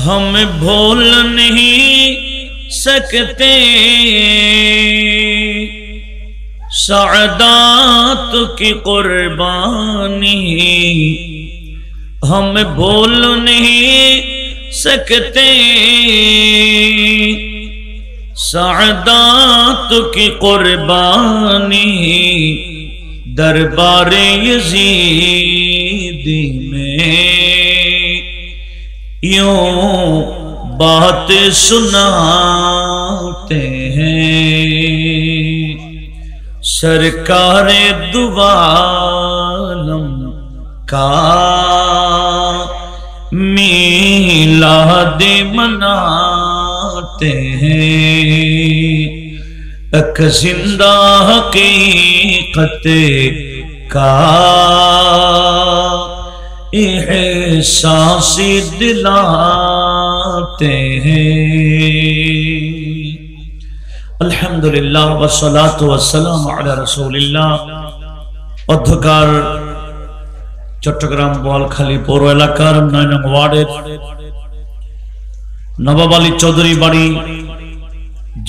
हम भूल नहीं सकते सअदात की कुर्बानी, हम भूल नहीं सकते सअदात की कुर्बानी, दरबारे यजीदी में यूं बात सुनाते हैं। सरकारे दुआलम का मीलाद मनाते हैं, एक जिंदा हकीकत का एहसास दिलाते हैं। अल्हम्दुलिल्लाह वस्सलातु वस्सलामु अला रसूलिल्लाह। অধ্যকার চট্টগ্রাম বোয়ালখালী পৌর এলাকার ৯ নং ওয়ার্ডের নবাব আলী চৌধুরী বাড়ি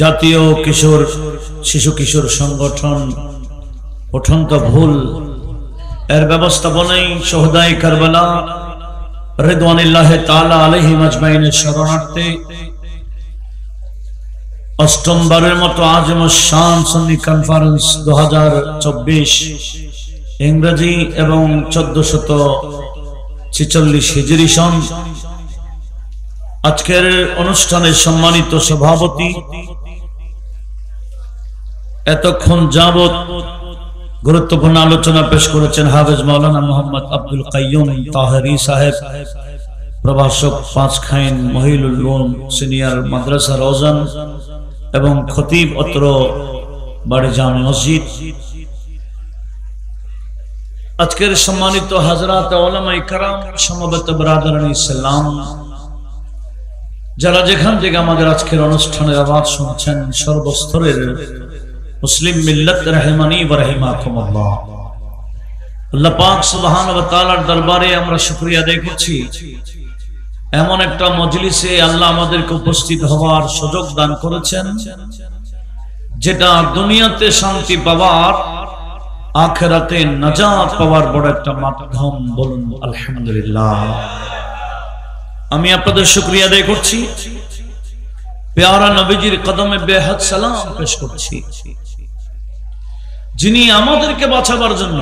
জাতীয় কিশোর শিশু কিশোর সংগঠন উঠন্ত ভুল এর ব্যবস্থাপনায় শহদায়ে কারবালা রিদওয়ানুল্লাহি তাআলা আলাইহিম আজমাইনের শরণার্থে অষ্টম বারের মতো আজম শান সুন্নি কনফারেন্স 2024 ইংরেজি এবং 1446 হিজরি সন। আজকের অনুষ্ঠানের সম্মানিত সভাপতি, এতক্ষণ যাবত গুরুত্বপূর্ণ আলোচনা পেশ করেছেন হাফেজ মাওলানা মোহাম্মদ আব্দুল কাইয়ুম তাহেরি সাহেব, প্রভাষক পাঁচখাইন মহিলুল উলুম সিনিয়র মাদ্রাসা রওজান এবং খতিব অত্র বাড়ি জামে মসজিদ। আজকের সম্মানিত হযরত উলামায়ে কেরাম, সমবেত ব্রাদারান ইসলাম, যারা যেখান থেকে আমাদের আজকের অনুষ্ঠানের আওয়াজ শুনছেন, সর্বস্তরের মুসলিম মিল্লাত রাহিমানি ওয়া রাহিমাকুমুল্লাহ। আল্লাহ পাক সুবহানাহু ওয়া তাআলার দরবারে আমরা শুকরিয়া আদায় করছি, এমন একটা মজলিসে আল্লাহ আমাদেরকে উপস্থিত হওয়ার সুযোগ দান করেছেন, যেটা দুনিয়াতে শান্তি পাওয়ার, আখিরাতে নাজাত পাওয়ার বড় একটা মাধ্যম। বলুন আলহামদুলিল্লাহ। আমি আপনাদের শুকরিয়া আদায় করছি, প্যারা নবীজির কদমে বেহাত সালাম পেশ করছি, যিনি আমাদেরকে বাঁচাবার জন্য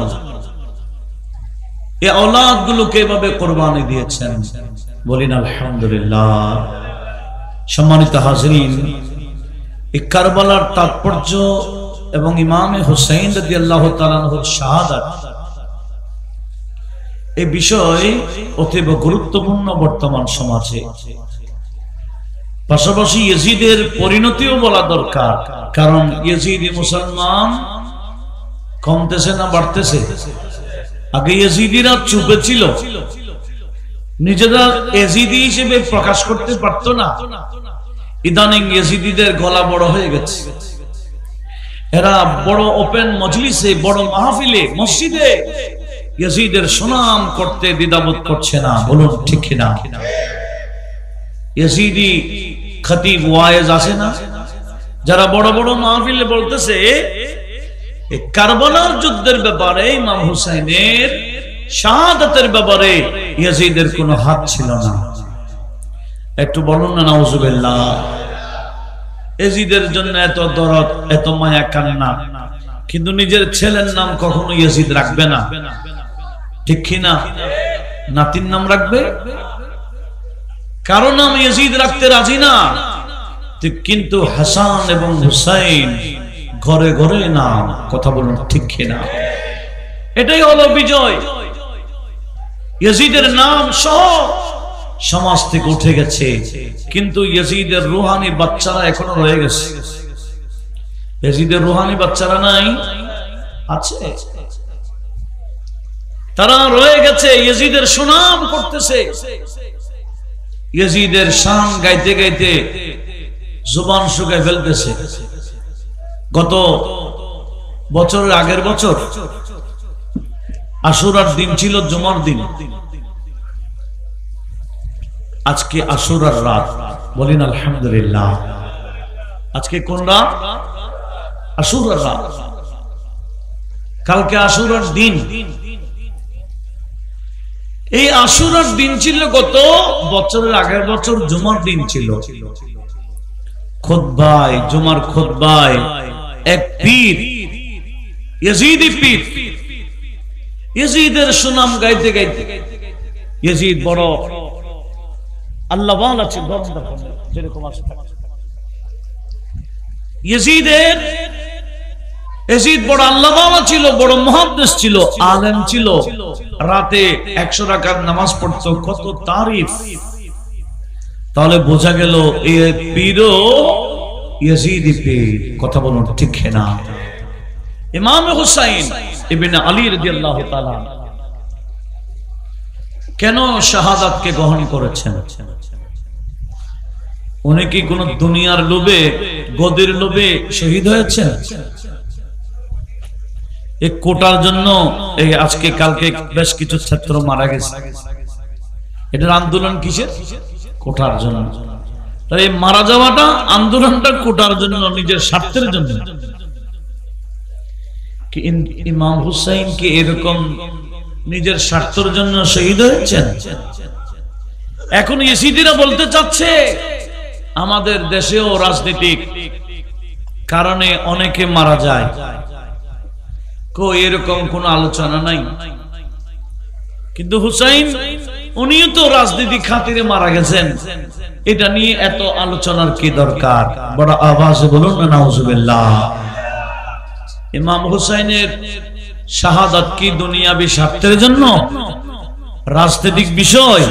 এই আওলাদগুলোকে এভাবে কোরবানি দিয়েছেন। বলেন আলহামদুলিল্লাহ। সম্মানিত হাজরিন, এই কারবালার তাৎপর্য এবং ইমামে হুসাইন রাদিয়াল্লাহু তাআলা আনহুর শাহাদাত, এই বিষয় অতীব গুরুত্বপূর্ণ বর্তমান সমাজে। পাশাপাশি ইয়েজিদের পরিণতিও বলা দরকার, কারণ ইয়েজিদি মুসলমান কমতেছে না বাড়তেছে? আগে ইয়েজিদিরা চুপে ছিল, নিজেরা ইয়েজিদি হিসেবে প্রকাশ করতে পারত না। ইদানিং ইয়েজিদিদের গলা বড় হয়ে গেছে, এরা বড় ওপেন মজলিসে, বড় মাহফিলে, মসজিদে ইয়েজিদের সুনাম করতে দ্বিধাবোধ করছে না। বলুন ঠিক কিনা? ইয়েজিদি খতিব ওয়াইজ আছে না, যারা বড় বড় মাহফিলে বলতেছে কারবালার যুদ্ধের ব্যাপারে, ইমাম হুসাইনের শাহাদাতের ব্যাপারে ইয়াজিদের কোনো হাত ছিল না। একটু বলুন না নাউজুবিল্লাহ। ইয়াজিদের জন্য এত দরদ, এত মায়া কান্না, কিন্তু নিজের ছেলের নাম কখনো ইয়াজিদ রাখবে না, ঠিক কি না? নাতির নাম রাখবে, কারো নাম ইয়াজিদ রাখতে রাজি না, কিন্তু হাসান এবং হুসাইন ঘরে ঘরে নাম। কথা বলুন ঠিক কি না? এটাই হলো বিজয়। ইয়াজিদের নাম সহ সমাজ থেকে উঠে গেছে, কিন্তু ইয়াজিদের রুহানি বাচ্চারা এখনো রয়ে গেছে। ইয়াজিদের রুহানি বাচ্চারা নাই, আছে, তারা রয়ে গেছে, ইয়াজিদের সুনাম করতেছে, ইয়াজিদের শান গাইতে গাইতে জুবান শুকায় ফেলতেছে। গত বছরের আগের বছর আশুরার দিন ছিল, জুমার দিন। আজকে আশুরার রাত, বলেন আলহামদুলিল্লাহ। আজকে কোন রাত? আশুরার রাত। কালকে আশুরার দিন। এই আশুরার দিন ছিল গত বছরের আগের বছর জুমার দিন ছিল। খুতবায়, জুমার খুতবায় এক পীর, ইয়াজিদি পীর, ইয়াজিদের সুনাম গাইতে গাইতে, ইয়াজিদ বড় আল্লাহওয়ালা ছিল, যেরকম আছে ইয়াজিদ বড় আল্লাহওয়ালা ছিল, বড় মুহাদ্দিস ছিল, আলেম ছিল। রাতে 100 রাকাত নামাজ পড়তো, কত তারিফ। তাহলে বোঝা গেল এই পীরও ইয়াজিদি পীর। কথা বলুন ঠিক না? ইমাম হুসাইন ইবনে আলী রাদিয়াল্লাহু তাআলা কেন শাহাদাতকে গ্রহণ করেছেন? উনি কি কোন দুনিয়ার লোভে, গদির লোভে শহীদ হয়েছেন? এই কোটার জন্য এই আজকে কালকে বেশ কিছু ছাত্র মারা গেছে। এটার আন্দোলন কিসের? কোটার জন্য। তাই এই মারা যাওয়াটা, আন্দোলনটা কোটার জন্য, নিজের স্বার্থের জন্য। কি ইমাম হুসাইন কি এরকম নিজের স্বার্থের জন্য শহীদ হয়েছেন? এখন ইয়েজিদিরা বলতে চাচ্ছে আমাদের দেশেও রাজনৈতিক কারণে অনেকে মারা যায়, এরকম কোন আলোচনা নাই। কিন্তু হুসাইন উনিও তো রাজনীতি খাতিরে মারা গেছেন, এটা নিয়ে এত আলোচনার কি দরকার? বড় আওয়াজে বলুন না নাউজুবিল্লাহ। ইমাম হুসাইনের শাহাদাত কি দুনিয়াবি স্বার্থের জন্য, রাজনৈতিক বিষয়,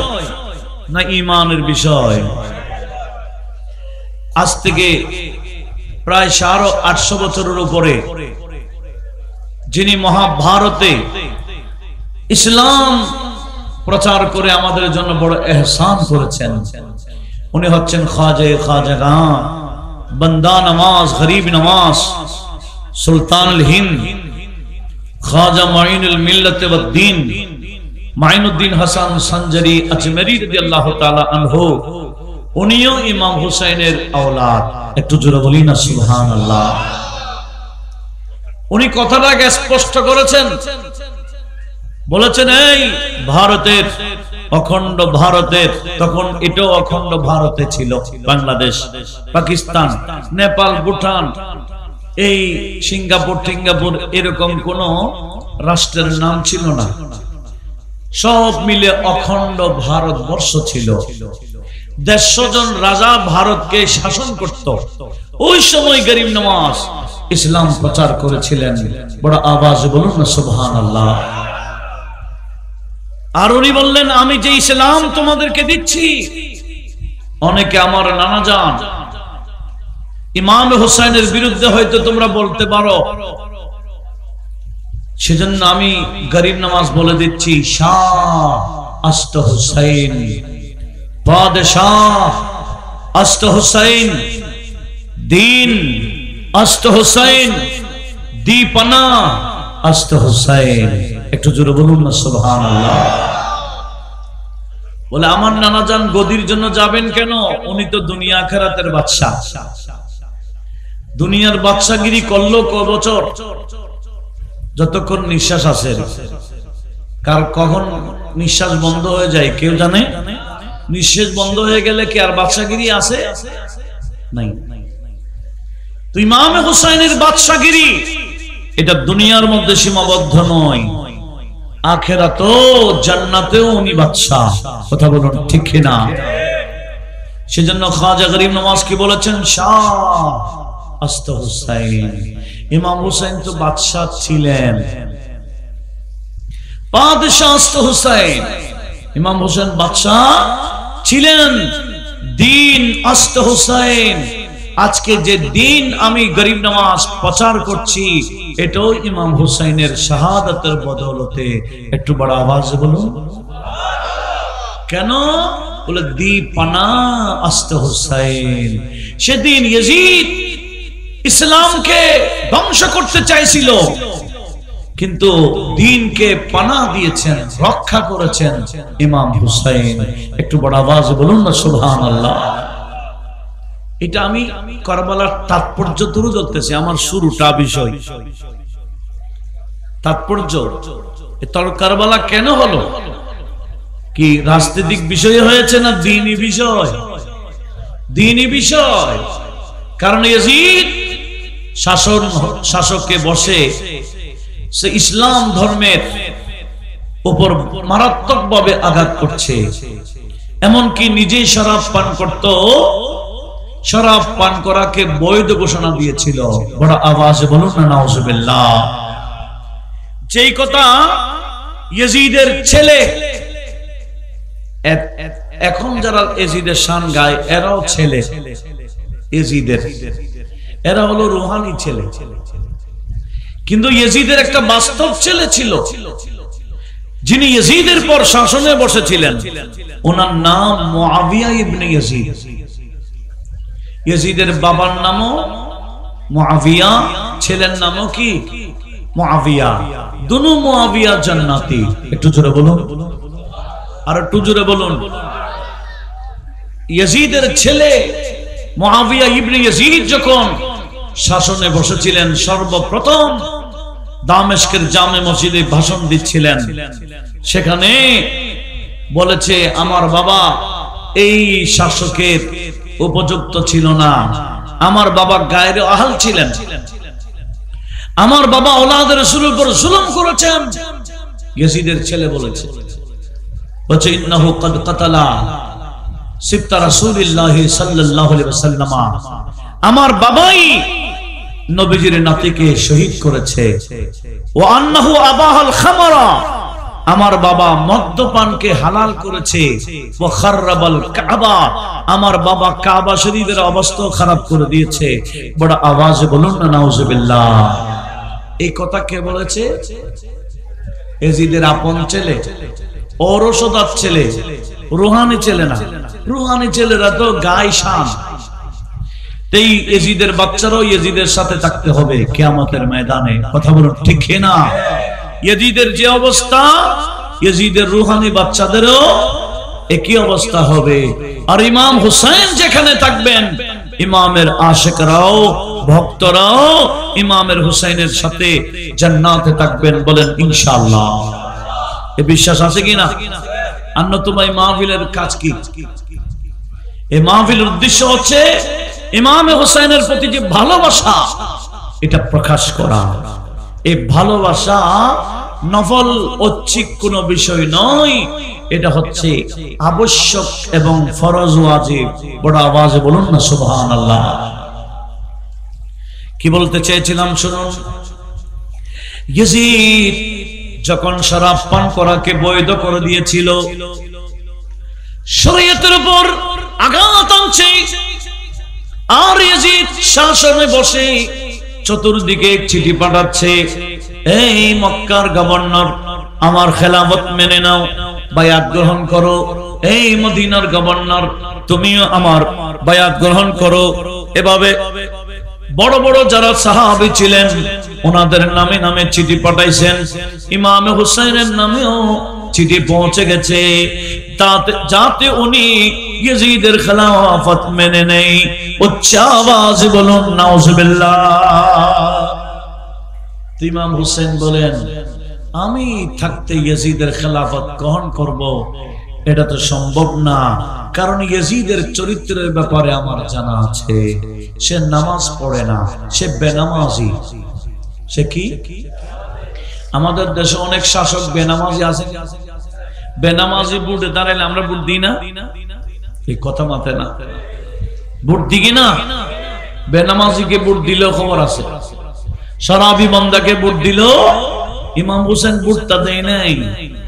না ঈমানের বিষয়? আজ থেকে প্রায় 850 বছরের উপরে যিনি মহাভারতে ইসলাম প্রচার করে আমাদের জন্য বড় এহসান করেছেন, উনি হচ্ছেন খাজে খাজাগান, বান্দা নওয়াজ, গরিব নওয়াজ, সুলতানুল হিন্দ, খাজা মাইনুল মিল্লাত ওয়াদ দ্বীন, মাইনুদ্দিন হাসান সঞ্জরি আজমেরি রাদিয়াল্লাহু তাআলা আনহু। উনিও ইমাম হুসাইনের আওলাদ। একটু জোরে বলি না সুবহানাল্লাহ। উনি কথাটাকে স্পষ্ট করেছেন, বলেছেন এই ভারতের, অখণ্ড ভারতের, তখন এটাও অখণ্ড ভারতে ছিল, বাংলাদেশ, পাকিস্তান, নেপাল, ভুটান, এই সিঙ্গাপুর টিঙ্গাপুর এরকম কোন রাষ্ট্রের নাম ছিল না, সব মিলে অখণ্ড ভারতবর্ষ ছিল। 150 জন রাজা ভারতকে শাসন করত। ওই সময় গরিব নওয়াজ ইসলাম প্রচার করেছিলেন। বড় আওয়াজ বলুন না সুবহানাল্লাহ। আর উনি বললেন আমি যে ইসলাম তোমাদেরকে দিচ্ছি, অনেকে আমার নানা জান ইমাম হুসাইনের বিরুদ্ধে হয়তো তোমরা বলতে পারো, সেজন্য আমি গরিব নওয়াজ বলে দিচ্ছি, শাহ আস্ত হুসাইন, বাদশাহ আস্ত হুসাইন, দিন আস্ত হুসাইন, দীপনা আস্ত হুসাইন। একটু জোরে বলুন না সুবহানাল্লাহ। বলে আমার নানা জান গদির জন্য যাবেন কেন? উনি তো দুনিয়া আখিরাতের বাদশা। দুনিয়ার বাদশাগিরি করলো ক বছর? যতক্ষণ নিঃশ্বাস আছে। কার কখন নিঃশ্বাস বন্ধ হয়ে যায় কেউ জানে? নিঃশ্বাস বন্ধ হয়ে গেলে কি আর বাদশাগিরি আছে? নাই। তো ইমাম হুসাইনের বাদশাগিরি এটা দুনিয়ার মধ্যে সীমাবদ্ধ নয়, আখিরাতেও জান্নাতেও উনি বাদশা। কথা বলুন ঠিক কিনা? সেজন্য খাজা গরিব নওয়াজ কি বলেছেন? শাহ আস্ত হুসাইন। ইমাম হুসাইন তো বাদশা ছিলেন, বাদশা আস্ত হুসাইন। ইমাম হুসাইন বাদশা ছিলেন, দিন আস্ত হুসাইন। আজকে যে দিন আমি গরিব নওয়াজ প্রচার করছি, এটাও ইমাম হুসাইনের শাহাদাতের বদৌলতে। একটু বড় আওয়াজে বলুন। কেন? বলে দীপানা আস্ত হুসাইন। সেদিন ইয়াজিদ ইসলামকে ধ্বংস করতে চাইছিল, কিন্তু দ্বীনকে পানাহ দিয়েছেন, রক্ষা করেছেন ইমাম হুসাইন। একটু বড় আওয়াজে বলুন না সুবহানাল্লাহ। এটা আমি কারবালার তাৎপর্য তুলে ধরতেছি, আমার শুরুটা বিষয় তাৎপর্য। কারবালা কেন হলো? কি রাজনৈতিক বিষয় হয়েছে না দ্বীনি বিষয়? দ্বীনি বিষয়। কারণ ইয়াজিদ শাসককে বসে সে ইসলাম ধর্মের উপর মারাত্মকভাবে আঘাত করছে, এমনকি নিজেই শরাব পান করত, শরাব পান করাকে বৈধ ঘোষণা দিয়েছিল। বড় আওয়াজে বলুন না নাউজুবিল্লাহ। যেই কথা ইয়াজিদের ছেলে, এখন যারা ইয়াজিদের শান গায় এরাও ছেলে ইয়াজিদের, এরা হলো রুহানি ছেলে। কিন্তু ইয়াজিদের একটা বাস্তব ছেলে ছিল যিনি ইয়াজিদের পর শাসনে বসেছিলেন, ওনার নাম মুআবিয়া ইবনে ইয়াজিদ। ইয়াজিদের বাবার নামও মুআবিয়া, ছেলের নামও কি মুআবিয়া। দুনো মুআবিয়া জান্নাতি। একটু জোরে বলুন, আর একটু জোরে বলুন। ইয়াজিদের ছেলে মুআবিয়া ইবনে ইয়াজিদ যখন শাসনে বসেছিলেন, সর্বপ্রথম দামেস্কের জামে মসজিদে ভাষণ দিচ্ছিলেন। সেখানে বলেছে, আমার বাবা এই শাসকের উপযুক্ত ছিল না, আমার বাবা গায়রে আহাল ছিলেন, আমার বাবা ওলাদ রাসূলের উপর জুলুম করেছেন। ইয়াজিদের ছেলে বলেছে, ইন্নাহু ক্বাদ কাতালা সিবতা রাসূলিল্লাহ সাল্লাল্লাহু আলাইহি ওয়াসাল্লাম, আমার বাবাই নবীজির নাতিকে শহীদ করেছে। ওয়া আন্নাহু আবাহাল খামরা, আমার বাবা মদ্যপানকে হালাল করেছে। ওয়া খাররাবাল কাবা, আমার বাবা কাবা শরীফের অবস্থা খারাপ করে দিয়েছে। বড় আওয়াজে বলুন না নাউজুবিল্লাহ। এই কথা কে বলেছে? ইয়াজিদের আপন ছেলে, ঔরসদার ছেলে, রুহানি ছেলে না। রুহানি ছেলেরা তো গায় শান। এই ইয়াজিদের বাচ্চারাও ইয়াজিদের সাথে থাকতে হবে কিয়ামতের ময়দানে। কথা বলুন ঠিক না? ইয়াজিদের যে অবস্থা, ইয়াজিদের রুহানি বাচ্চাদেরও একই অবস্থা হবে। আর ইমাম হুসাইন যেখানে থাকবেন, ইমামের আশিকরাও ভক্তরাও ইমামের হুসাইনের সাথে জান্নাতে থাকবেন। বলেন ইনশাআল্লাহ। এ বিশ্বাস আছে কিনা? অন্যতম মাহফিলের কাজ কি? এই মাহফিলের উদ্দেশ্য হচ্ছে ইমামে হুসাইনের প্রতি যে ভালোবাসা, এটা প্রকাশ করা। এই ভালোবাসা নফল ঐচ্ছিক কোনো বিষয় নয়, এটা হচ্ছে আবশ্যক এবং ফরজ ওয়াজিব। বড় আওয়াজে বলুন না সুবহানাল্লাহ। কি বলতে চেয়েছিলাম শুনুন। ইয়াজিদ যখন শরাব পান করাকে বৈধ করে দিয়েছিল, শরীয়তের উপর আঘাত আনছে, আর ইয়াজিদ শাসনে বসে চতুর্দিকে চিঠি পাঠাচ্ছে, এই মক্কার গভর্নর আমার খেলাফত মেনে নাও, বায়াত গ্রহণ করো। এই মদিনার গভর্নর তুমিও আমার বায়াত গ্রহণ করো। এভাবে বড় বড় যারা সাহাবী ছিলেন ওনাদের নামে নামে চিঠি পাঠাইছেন। ইমাম হুসাইনের নামেও চিঠি পৌঁছে গেছে, যাতে উনি ইয়াজিদের খেলাফত মেনে নেই। উচ্চ আওয়াজে বলুন নাউজুবিল্লাহ। ইমাম হুসাইন বলেন, আমি থাকতে ইয়াজিদের খেলাফত গ্রহণ করব এটা তো সম্ভব না, কারণ ইয়াজিদের চরিত্রের ব্যাপারে আমার জানা আছে। সে নামাজ পড়ে না, সে বেনামাজি। সে কি? আমাদের দেশে অনেক শাসক বেনামাজি আছে। বেনামাজি ভোটে দাঁড়াইলে আমরা ভোট দিই না, এই কথা মাথায় না। ভোট দিই না, বেনামাজিকে ভোট দিলেও খবর আছে, শরাবি বান্দাকে ভোট দিলেও ইমাম হোসেন ভোটটা দেয় নাই।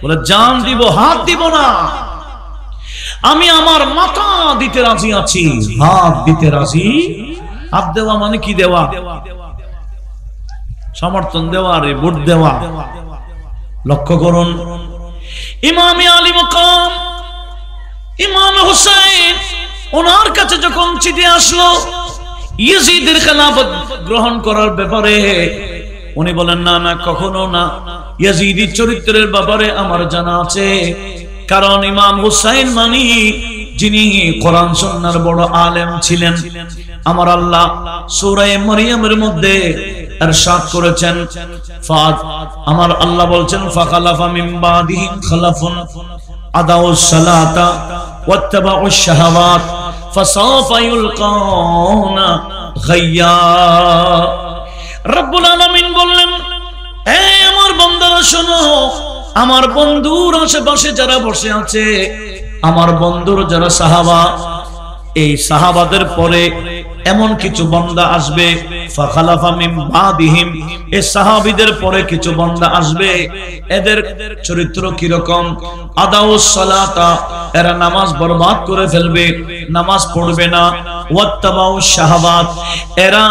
বলে জান দিব, হাত দিব না, আমি আমার মাথা দিতে রাজি আছি। হাত দিতে রাজি। হাত দেওয়া মানে কি দেওয়া? সমর্থন দেওয়া, রে ভোট দেওয়া। লক্ষ্য করুন, ইমামে আলী মাকাম ইমাম হুসাইন, ওনার কাছে যখন চিঠি আসলো ইয়াজিদের খেলাফত গ্রহণ করার ব্যাপারে, উনি বলেন না না, কখনো না, ইয়াজিদি চরিত্রের ব্যাপারে আমার জানা আছে। কারণ ইমাম হুসাইন মানি যিনি কোরআন সুন্নাহর বড় আলেম ছিলেন। আমার আল্লাহ সূরা মারইয়ামের মধ্যে ইরশাদ করেছেন, আমার আল্লাহ বলছেন, ফাখালাফা মিন বাদিহিম খালাফুন আদাউস সালাতা ওয়াত্তাবাউশ শাহাওয়াত ফাসাফা ইউলকাউনা গায়্যা। রব্বুল আলামিন বললেন, হে আমার বান্দারা শোনো, আমার বন্ধুর আশেপাশে যারা বসে আছে, আমার বন্ধুর যারা সাহাবা, এই সাহাবাদের পরে এমন কিছু বান্দা আসবে, ফাখালাফা মিন বাদিহিম, এই সাহাবীদের পরে কিছু বান্দা আসবে, এদের চরিত্র কি রকম? আদাউস সালাতা, এরা নামাজ বরবাদ করে ফেলবে, নামাজ পড়বে না। ওয়াত্তাবাউশ শাহাওয়াত, এরা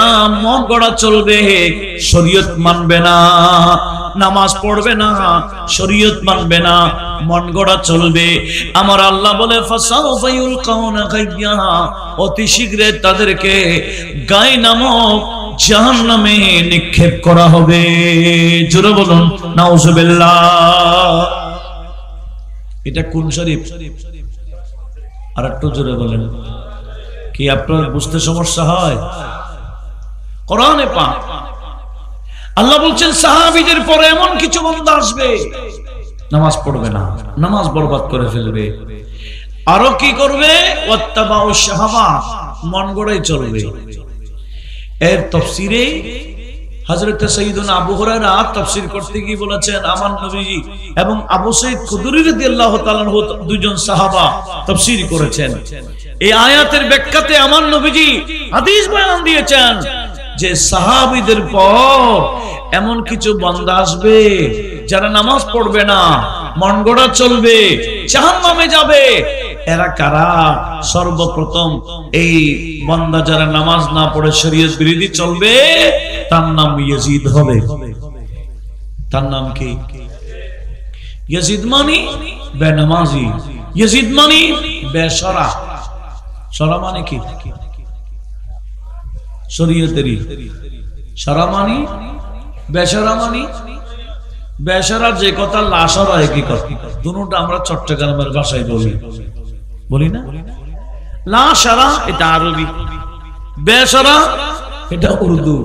মন গড়া চলবে, শরীয়ত মানবে না, নামাজ পড়বে না, শরীয়ত মানবে না, মন গড়া চলবে। আমার আল্লাহ বলে, ফাসাউফা ইউলকাউনা গায়্যা, অতি শীঘ্রে তাদেরকে গায় নামক জাহান্নামে নিক্ষেপ করা হবে। জোরে বলুন নাউজুবিল্লাহ। এটা কোন শরীফ? আর একটু জোরে বলেন। কি আপনার বুঝতে সমস্যা হয়? কোরআনে পাক আল্লাহ বলছেন, সাহাবীদের পরে এমন কিছু বান্দা আসবে, নামাজ পড়বে না, নামাজ বরবাদ করে ফেলবে। আরো কি করবে? ওয়াত্তাবাউশ শাহাওয়াত, মন গড়াই চলবে। এর তাফসীরে হযরত সাইয়্যিদুনা আবু হুরায়রা তাফসীর করতে গিয়ে বলেছেন, আমার নবীজি এবং আবু সাঈদ খুদরি রাদিয়াল্লাহু তাআলা আনহু দুইজন সাহাবা তাফসীর করেছেন। এই আয়াতের ব্যাখ্যাতে আমার নবীজি হাদিস বয়ান দিয়েছেন যে সাহাবীদের পর এমন কিছু বান্দা আসবে যারা নামাজ পড়বে না, মন গড়া চলবে, জাহান্নামে যাবে। এরা কারা? সর্বপ্রথম এই বান্দা যারা নামাজ না পড়ে শরীয়ত বিরোধী চলবে, তার নাম ইয়াজিদ হবে। তার নাম কি? ইয়াজিদ মানে বেনামাজি, ইয়াজিদ মানে বেশরা। শরা মানে কি? শরীয়তেরই। শরা মানে বেশরা, মানে বেশরা যে কথা, লাশরা একই কথা। দুটোটা আমরা চট্টগ্রামের ভাষায় বলি না? লাশরা এটা আরবি, বেশরা এটা উর্দু।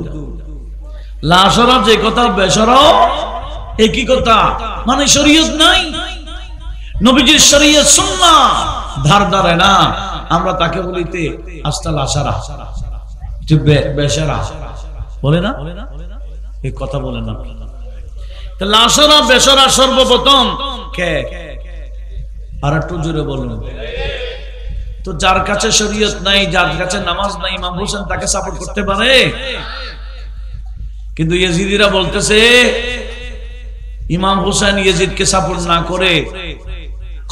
লাশরা যে কথা, বেশরা একই কথা, মানে শরীয়ত নাই, নবীজির শরীয়ত সুন্নাহ ধার ধারে না, আমরা তাকে বলিতে আস্তা লাশরা, বেশরা বলে না, এই কথা বলে না। লাশরা বেশরা সর্বপ্রথম কে? আর একটু জোরে বলুন। তো যার কাছে শরীয়ত নাই, যার কাছে নামাজ নাই, ইমাম হোসেন তাকে সাপোর্ট করতে পারে? কিন্তু ইয়াজিদিরা বলতেছে, ইমাম হোসেন ইয়াজিদকে সাপোর্ট না করে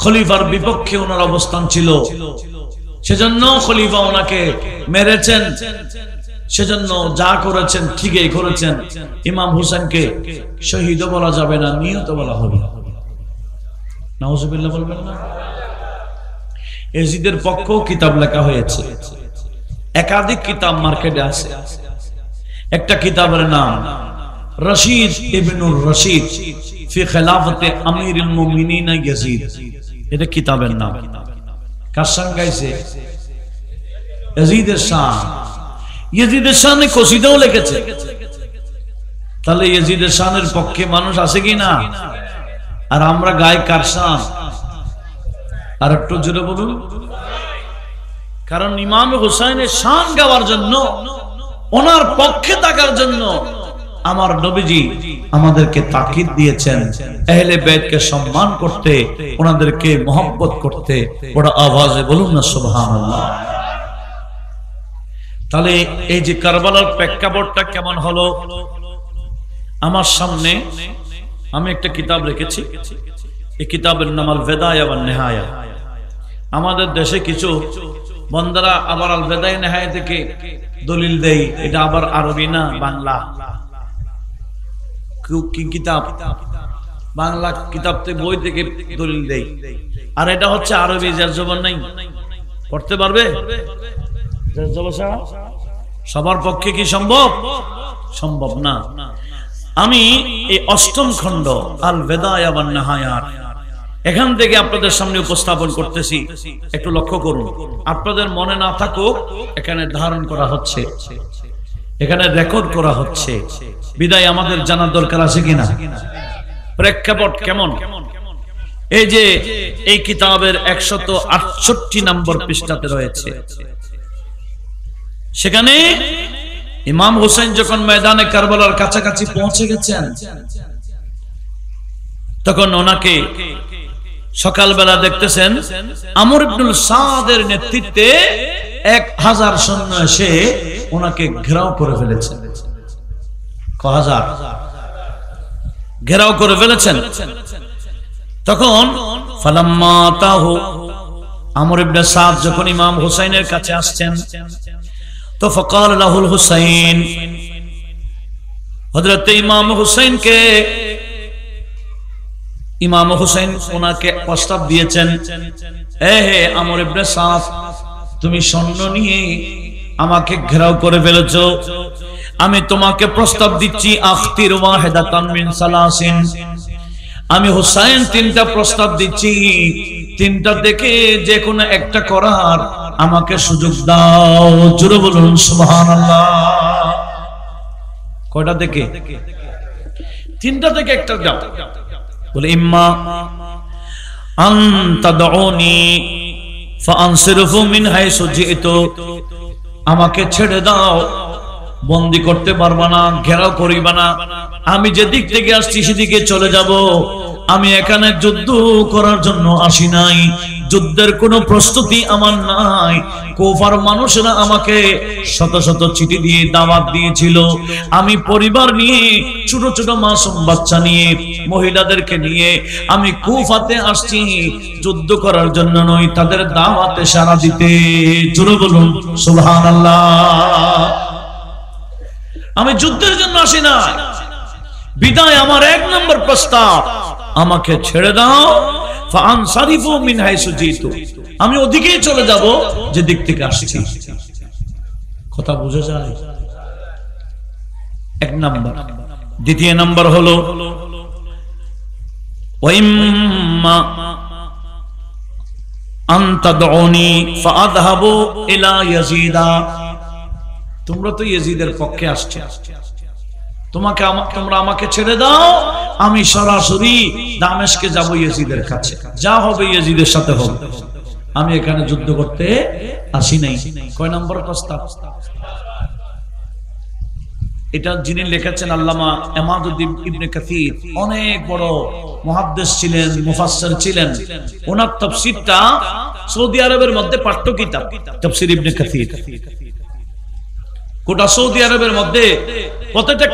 খলিফার বিপক্ষে ওনার অবস্থান ছিল, সেজন্য খলিফা ওনাকে মেরেছেন, সেজন্য যা করেছেন ঠিকই করেছেন। ইমাম হোসেনকে শহীদ বলা যাবে না, নিহত বলা হবে। নাউজুবিল্লাহ বলবেন না? ইয়াজিদের পক্ষেও কিতাব লেখা হয়েছে, একাধিক কিতাব মার্কেটে আছে। একটা কিতাবের নাম রশিদ ইবনুর রশিদ ফি খিলাফতে আমিরুল মুমিনিন ইয়াজিদ, এটা কিতাবের নাম। কার শান গাইছে? ইয়াজিদের শান। ইয়াজিদের শানে কসিদাও লিখেছে। তাহলে ইয়াজিদের শানের পক্ষে মানুষ আছে কি না? আর আমরা গাই কার শান? আর একটু জোরে বলুন। কারণ ইমাম হুসাইনের শান গাওয়ার জন্য, ওনার পক্ষে থাকার জন্য আমার নবীজি আমাদেরকে তাকিদ দিয়েছেন আহলে বাইতকে সম্মান করতে, ওনাদেরকে মহব্বত করতে। বড় আওয়াজে বলুন না সুবহানাল্লাহ। তাহলে এই যে কারবালার প্রেক্ষাপটটা কেমন হলো? আমার সামনে আমি একটা কিতাব রেখেছি, এই কিতাবের নাম আল বেদায়া ওয়ান নিহায়া। আমাদের দেশে কিছু বন্দারা আবার আল বেদায়া নিহায়া থেকে দলিল দেয়, এটা আবার আরবি না বাংলা কি কিতাব, বাংলা কিতাব থেকে বই থেকে দলিল দেয়, আর এটা হচ্ছে আরবি, যার জবান নাই পড়তে পারবে। সবার পক্ষে কি সম্ভব? সম্ভব না। আমি এই অষ্টম খণ্ড আল বেদায়া ওয়ান নিহায়া এখান থেকে আপনাদের সামনে উপস্থাপন করতেছি। একটু লক্ষ্য করুন, আপনাদের মনে না থাকুক, এখানে ধারণ করা হচ্ছে, এখানে রেকর্ড করা হচ্ছে, বিদায় আমাদের জানার দরকার আছে কিনা, প্রেক্ষাপট কেমন। এই যে এই কিতাবের 168 নম্বর পৃষ্ঠাতে রয়েছে, সেখানে ইমাম হোসেন যখন ময়দানে কারবালার কাছাকাছি পৌঁছে গেছেন, তখন ওনাকে সকালবেলা দেখতেছেন আমর ইবনুল সাদের নেতৃত্বে 1000 সৈন্য এসে ওনাকে ঘেরাও করে ফেলেছেন। কহাজার ঘেরাও করে ফেলেছেন। তখন ফালাম্মা তাহু আমর ইবনে সাদ যখন ইমাম হুসাইনের কাছে আসছেন, তো ফকাল লাহুল হুসাইন, হযরত ইমাম হুসাইনকে ইমাম হুসাইন ওনাকে প্রস্তাব দিয়েছেন, হে আমর ইবনে সাদ, তুমি সৈন্য নিয়ে আমাকে ঘেরাও করে ফেলেছো, আমি তোমাকে প্রস্তাব দিচ্ছি আখতির ওয়াহিদাতান মিন সালাসিন, আমি হুসাইন 3টা প্রস্তাব দিচ্ছি, 3টা থেকে যে কোনো একটা করার আমাকে সুযোগ দাও। জোরে বলুন সুবহানাল্লাহ। কয়টা থেকে? 3টা থেকে একটা দাও। বলে ইম্মা আন তাদউনি ফাআনসিরফু মিন হাইসু জিতু, আমাকে ছেড়ে দাও, বন্দী করতে পারবা না, ঘেরাও করিবা না, আমি যে দিক থেকে আসছি সেদিকে চলে যাব, আমি এখানে যুদ্ধ করার জন্য আসি নাই, যুদ্ধের কোনো প্রস্তুতি আমার নাই। কুফার মানুষরা আমাকে শত শত চিঠি দিয়ে দাওয়াত দিয়েছিল, আমি পরিবার নিয়ে, ছোট ছোট মাসুম বাচ্চা নিয়ে, মহিলাদেরকে নিয়ে আমি কুফাতে আসছি যুদ্ধ করার জন্য নয়, তাদের দাওয়াতে সাড়া দিতে। জোরে বলুন সুবহানাল্লাহ। আমি যুদ্ধের জন্য আসি না, বিদায় আমার 1 নম্বর প্রস্তাব, আমাকে ছেড়ে দাও, ফাআনসারিফু মিন হাইসু জিতু, আমি ওদিকেই চলে যাব যে দিক থেকে আসছি। কথা বুঝা যায়? 1 নম্বর। দ্বিতীয় নম্বর হলো ওয়াইম্মা আন তাদউনি ফাআযহাবু ইলা ইয়াজিদা, তোমরা তো ইয়াজিদের পক্ষে আসছো, তোমরা আমাকে ছেড়ে দাও, আমি সরাসরি দামেস্কে যাব ইয়াজিদের কাছে, যা হবে ইয়াজিদের সাথে হবে, আমি এখানে যুদ্ধ করতে আসি নাই। কয় নম্বর প্রস্তাব? এটা যিনি লিখেছেন আল্লামা ইমাদউদ্দিন ইবনে কাসির, অনেক বড় মুহাদ্দিস ছিলেন, মুফাসসির ছিলেন। ওনার তাফসীরটা সৌদি আরবের মধ্যে পাঠ্য কিতাব, তাফসীর ইবনে কাসির। গোটা সৌদি আরবের মধ্যে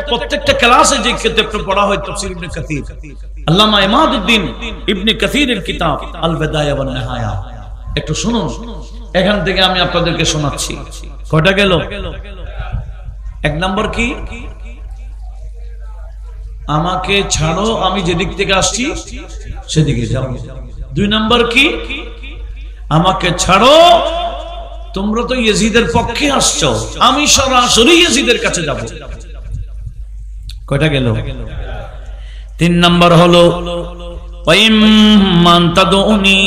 প্রত্যেকটা ক্লাসে যে কিতাবটা পড়া হয় তাফসীর ইবনে কাসির, আল্লামা ইমাদউদ্দিন ইবনে কাসিরের কিতাব আল বিদায়া ওয়ান নিহায়া। একটু শুনুন, এখান থেকে আমি আপনাদেরকে শোনাচ্ছি। কয়টা গেল? 1 নম্বর কি? আমাকে ছাড়ো, আমি যেদিক থেকে আসছি সেদিকে যাব। 2 নম্বর কি? আমাকে ছাড়ো, তোমরা তো ইয়াজিদের পক্ষে আসছো, আমি সরাসরি ইয়াজিদের কাছে যাব। কয়টা গেল? 3 নম্বর হলো ওয়াইম্মান তাদউনি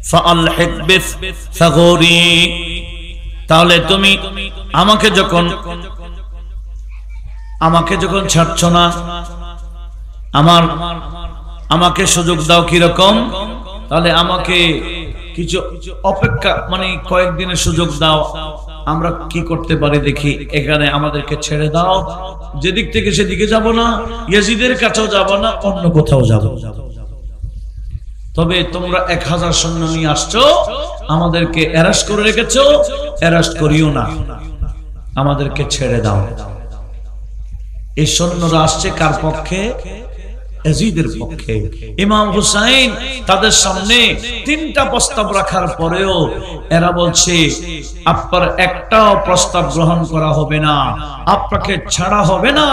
ফাআলহিক বিসাগরি, তাহলে তুমি আমাকে যখন ছাড়ছো না, আমাকে সুযোগ দাও। কিরকম? তাহলে আমাকে কিছু অপেক্ষা, মানে কয়েকদিনের সুযোগ দাও, আমরা কি করতে পারি দেখি, এখানে আমাদেরকে ছেড়ে দাও, যেদিক থেকে সেদিকে যাব না, ইয়াজিদের কাছেও যাব না, অন্য কোথাও যাব। তবে তোমরা 1000 সৈন্য নিয়ে আসছো, আমাদেরকে অ্যারেস্ট করে রেখেছো, অ্যারেস্ট করিও না, আমাদেরকে ছেড়ে দাও। এই সৈন্যরা আসছে কার পক্ষে? ইয়াজিদের পক্ষে। ইমাম হুসাইন তাদের সামনে 3টা প্রস্তাব রাখার পরেও এরা বলছে আপনার একটাও প্রস্তাব গ্রহণ করা হবে না, আপনাকে ছাড়া হবে না,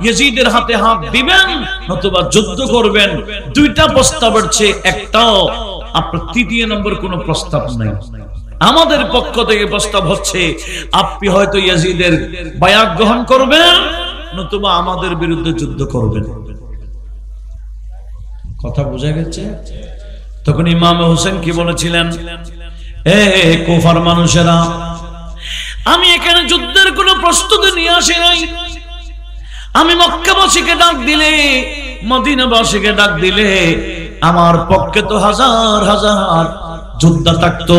ইয়াজিদের হাতে হাত দিবেন নতুবা যুদ্ধ করবেন। 2টা প্রস্তাবের চেয়ে একটাও আপনার 3 নম্বর কোনো প্রস্তাব নাই। আমাদের পক্ষ থেকে প্রস্তাব হচ্ছে আপনি হয়তো ইয়াজিদের বায়াত গ্রহণ করবেন, নতুবা আমাদের বিরুদ্ধে যুদ্ধ করবেন। কথা বোঝা গেছে? তখন ইমাম হোসেন কি বলেছিলেন, এ কুফার মানুষেরা, আমি এখানে যুদ্ধের কোনো প্রস্তুতি নিয়ে আসি নাই। আমি মক্কাবাসীকে ডাক দিলে, মদিনাবাসীকে ডাক দিলে আমার পক্ষে তো হাজার হাজার যোদ্ধা থাকতো,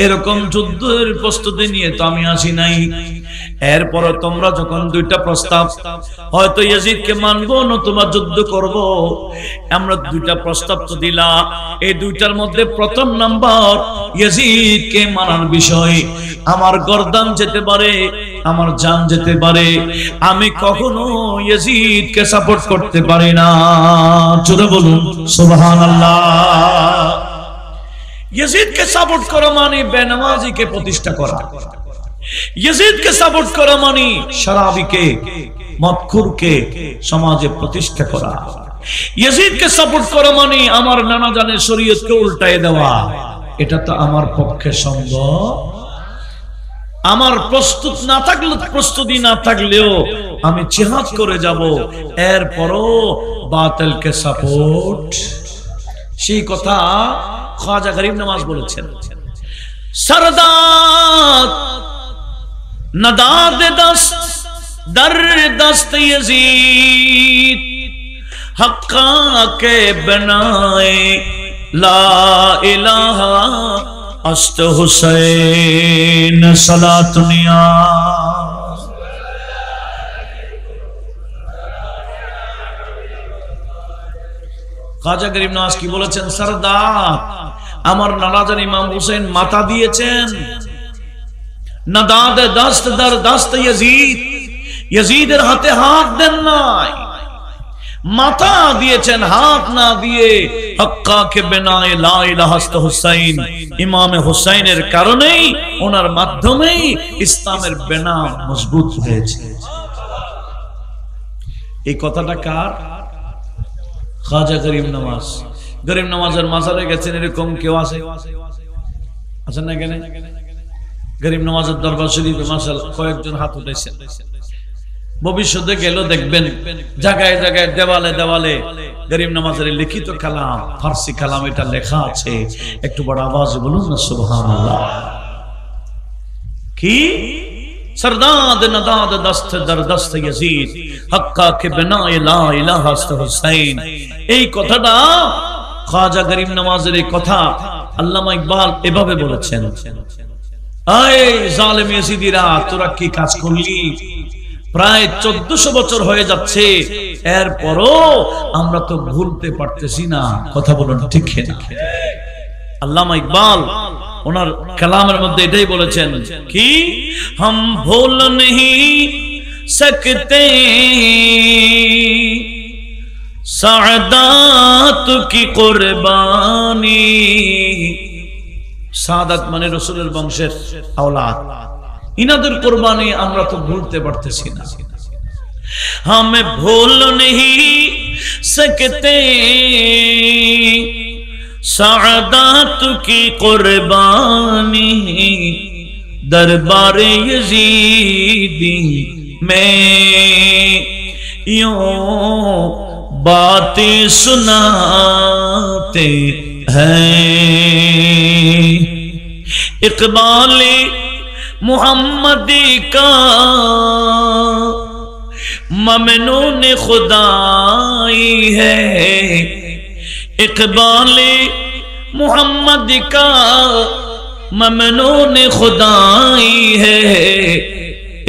এরকম যুদ্ধের প্রস্তুতি নিয়ে তো আমি আসি নাই। এরপর তোমরা যখন দুইটা প্রস্তাব, হয়তো ইয়াজিদকে মানবো নতুবা যুদ্ধ করব, আমরা দুইটা প্রস্তাব তো দিলা, এই দুইটার মধ্যে প্রথম নাম্বার ইয়াজিদকে মানার বিষয়। আমার গর্দান যেতে পারে, আমার জান যেতে পারে, আমি কখনো ইয়াজিদকে সাপোর্ট করতে পারি না। জোরে বলুন সুবহানাল্লাহ। ইয়াজিদকে সাপোর্ট করা মানে বেনামাজিকে প্রতিষ্ঠা করা, ইয়াজিদকে সাপোর্ট করা মানে শরাবিকে, মদখুরকে সমাজে প্রতিষ্ঠা করা, ইয়াজিদকে সাপোর্ট করা মানে আমার নানা জানের শরীয়তকে উল্টায় দেওয়া। এটা তো আমার পক্ষে সম্ভব। আমার প্রস্তুতি না থাকলেও আমি জিহাদ করে যাব, এরপরও বাতিলকে সাপোর্ট। সেই কথা খাজা গরিব নওয়াজ বলেছেন, सरदार नदाद दस्त दर दस्त यजीद हक्का के बनाए ला इलाहा अस्त हुसैन सलातुनिया। খাজা গরিব নওয়াজ কি বলেছেন, সরদার আমার নানাজান ইমাম হুসেন মাথা দিয়েছেন, নাদাদ দস্ত দর দস্ত ইয়াজিদ, ইয়াজিদের হাতে হাত দেন নাই, মাথা দিয়েছেন হাত না দিয়ে। হক্কা কে বিনায়ে লা ইলাহা ইল্লা হুসাইন, ইমামে হুসাইনের কারণেই, ওনার মাধ্যমেই ইসলামের বেনা মজবুত হয়েছে। এই কথাটা কার? খাজা গরিব নওয়াজ। গরিব নওয়াজের মাজারে গেছেন, এরকম কেউ আছে? আছেন না? কেন গরিব নওয়াজের দরবার শরীফে মাশাআল্লাহ কয়েকজন হাত উঠেছেন। ভবিষ্যতে গেল দেখবেন জায়গায় জায়গায় দেওয়ালে দেওয়ালে গরিব নওয়াজের লিখিত কালাম, ফার্সি কালাম এটা লেখা আছে। একটু বড় আওয়াজে বলুন না সুবহানাল্লাহ। কি? सरदाद नदाद दस्त दर दस्त यजीद हक्का के बिनाए ला इलाहा इल्ला हुसैन। এই কথাটা খাজা গরিব নওয়াজের এই কথা আল্লামা ইকবাল এভাবে বলেছেন, আয় জালেম ইয়াজিদিরা, তোরা কি কাজ করলি? প্রায় 1400 বছর হয়ে যাচ্ছে, এরপরও আমরা তো ভুলতে পারতেছি না। কথা বলুন ঠিক না? আল্লামা ইকবাল ওনার কালামের মধ্যে এটাই বলেছেন, কি हम भूल नहीं सकते सादात की कुर्बानी। সাদাত মানে রাসূলের বংশের আওলাদ, ইনাদের কুরবানি আমরা তো ভুলতে পারতেছি না। हम भूल नहीं सकते सादात की कुर्बानी दरबार यजीदी में यूं बातें सुनाते हैं। इकबाल मुहम्मदी का ममनून खुदाई है, इकबाल मुहम्मद का ममनून खुदाई है।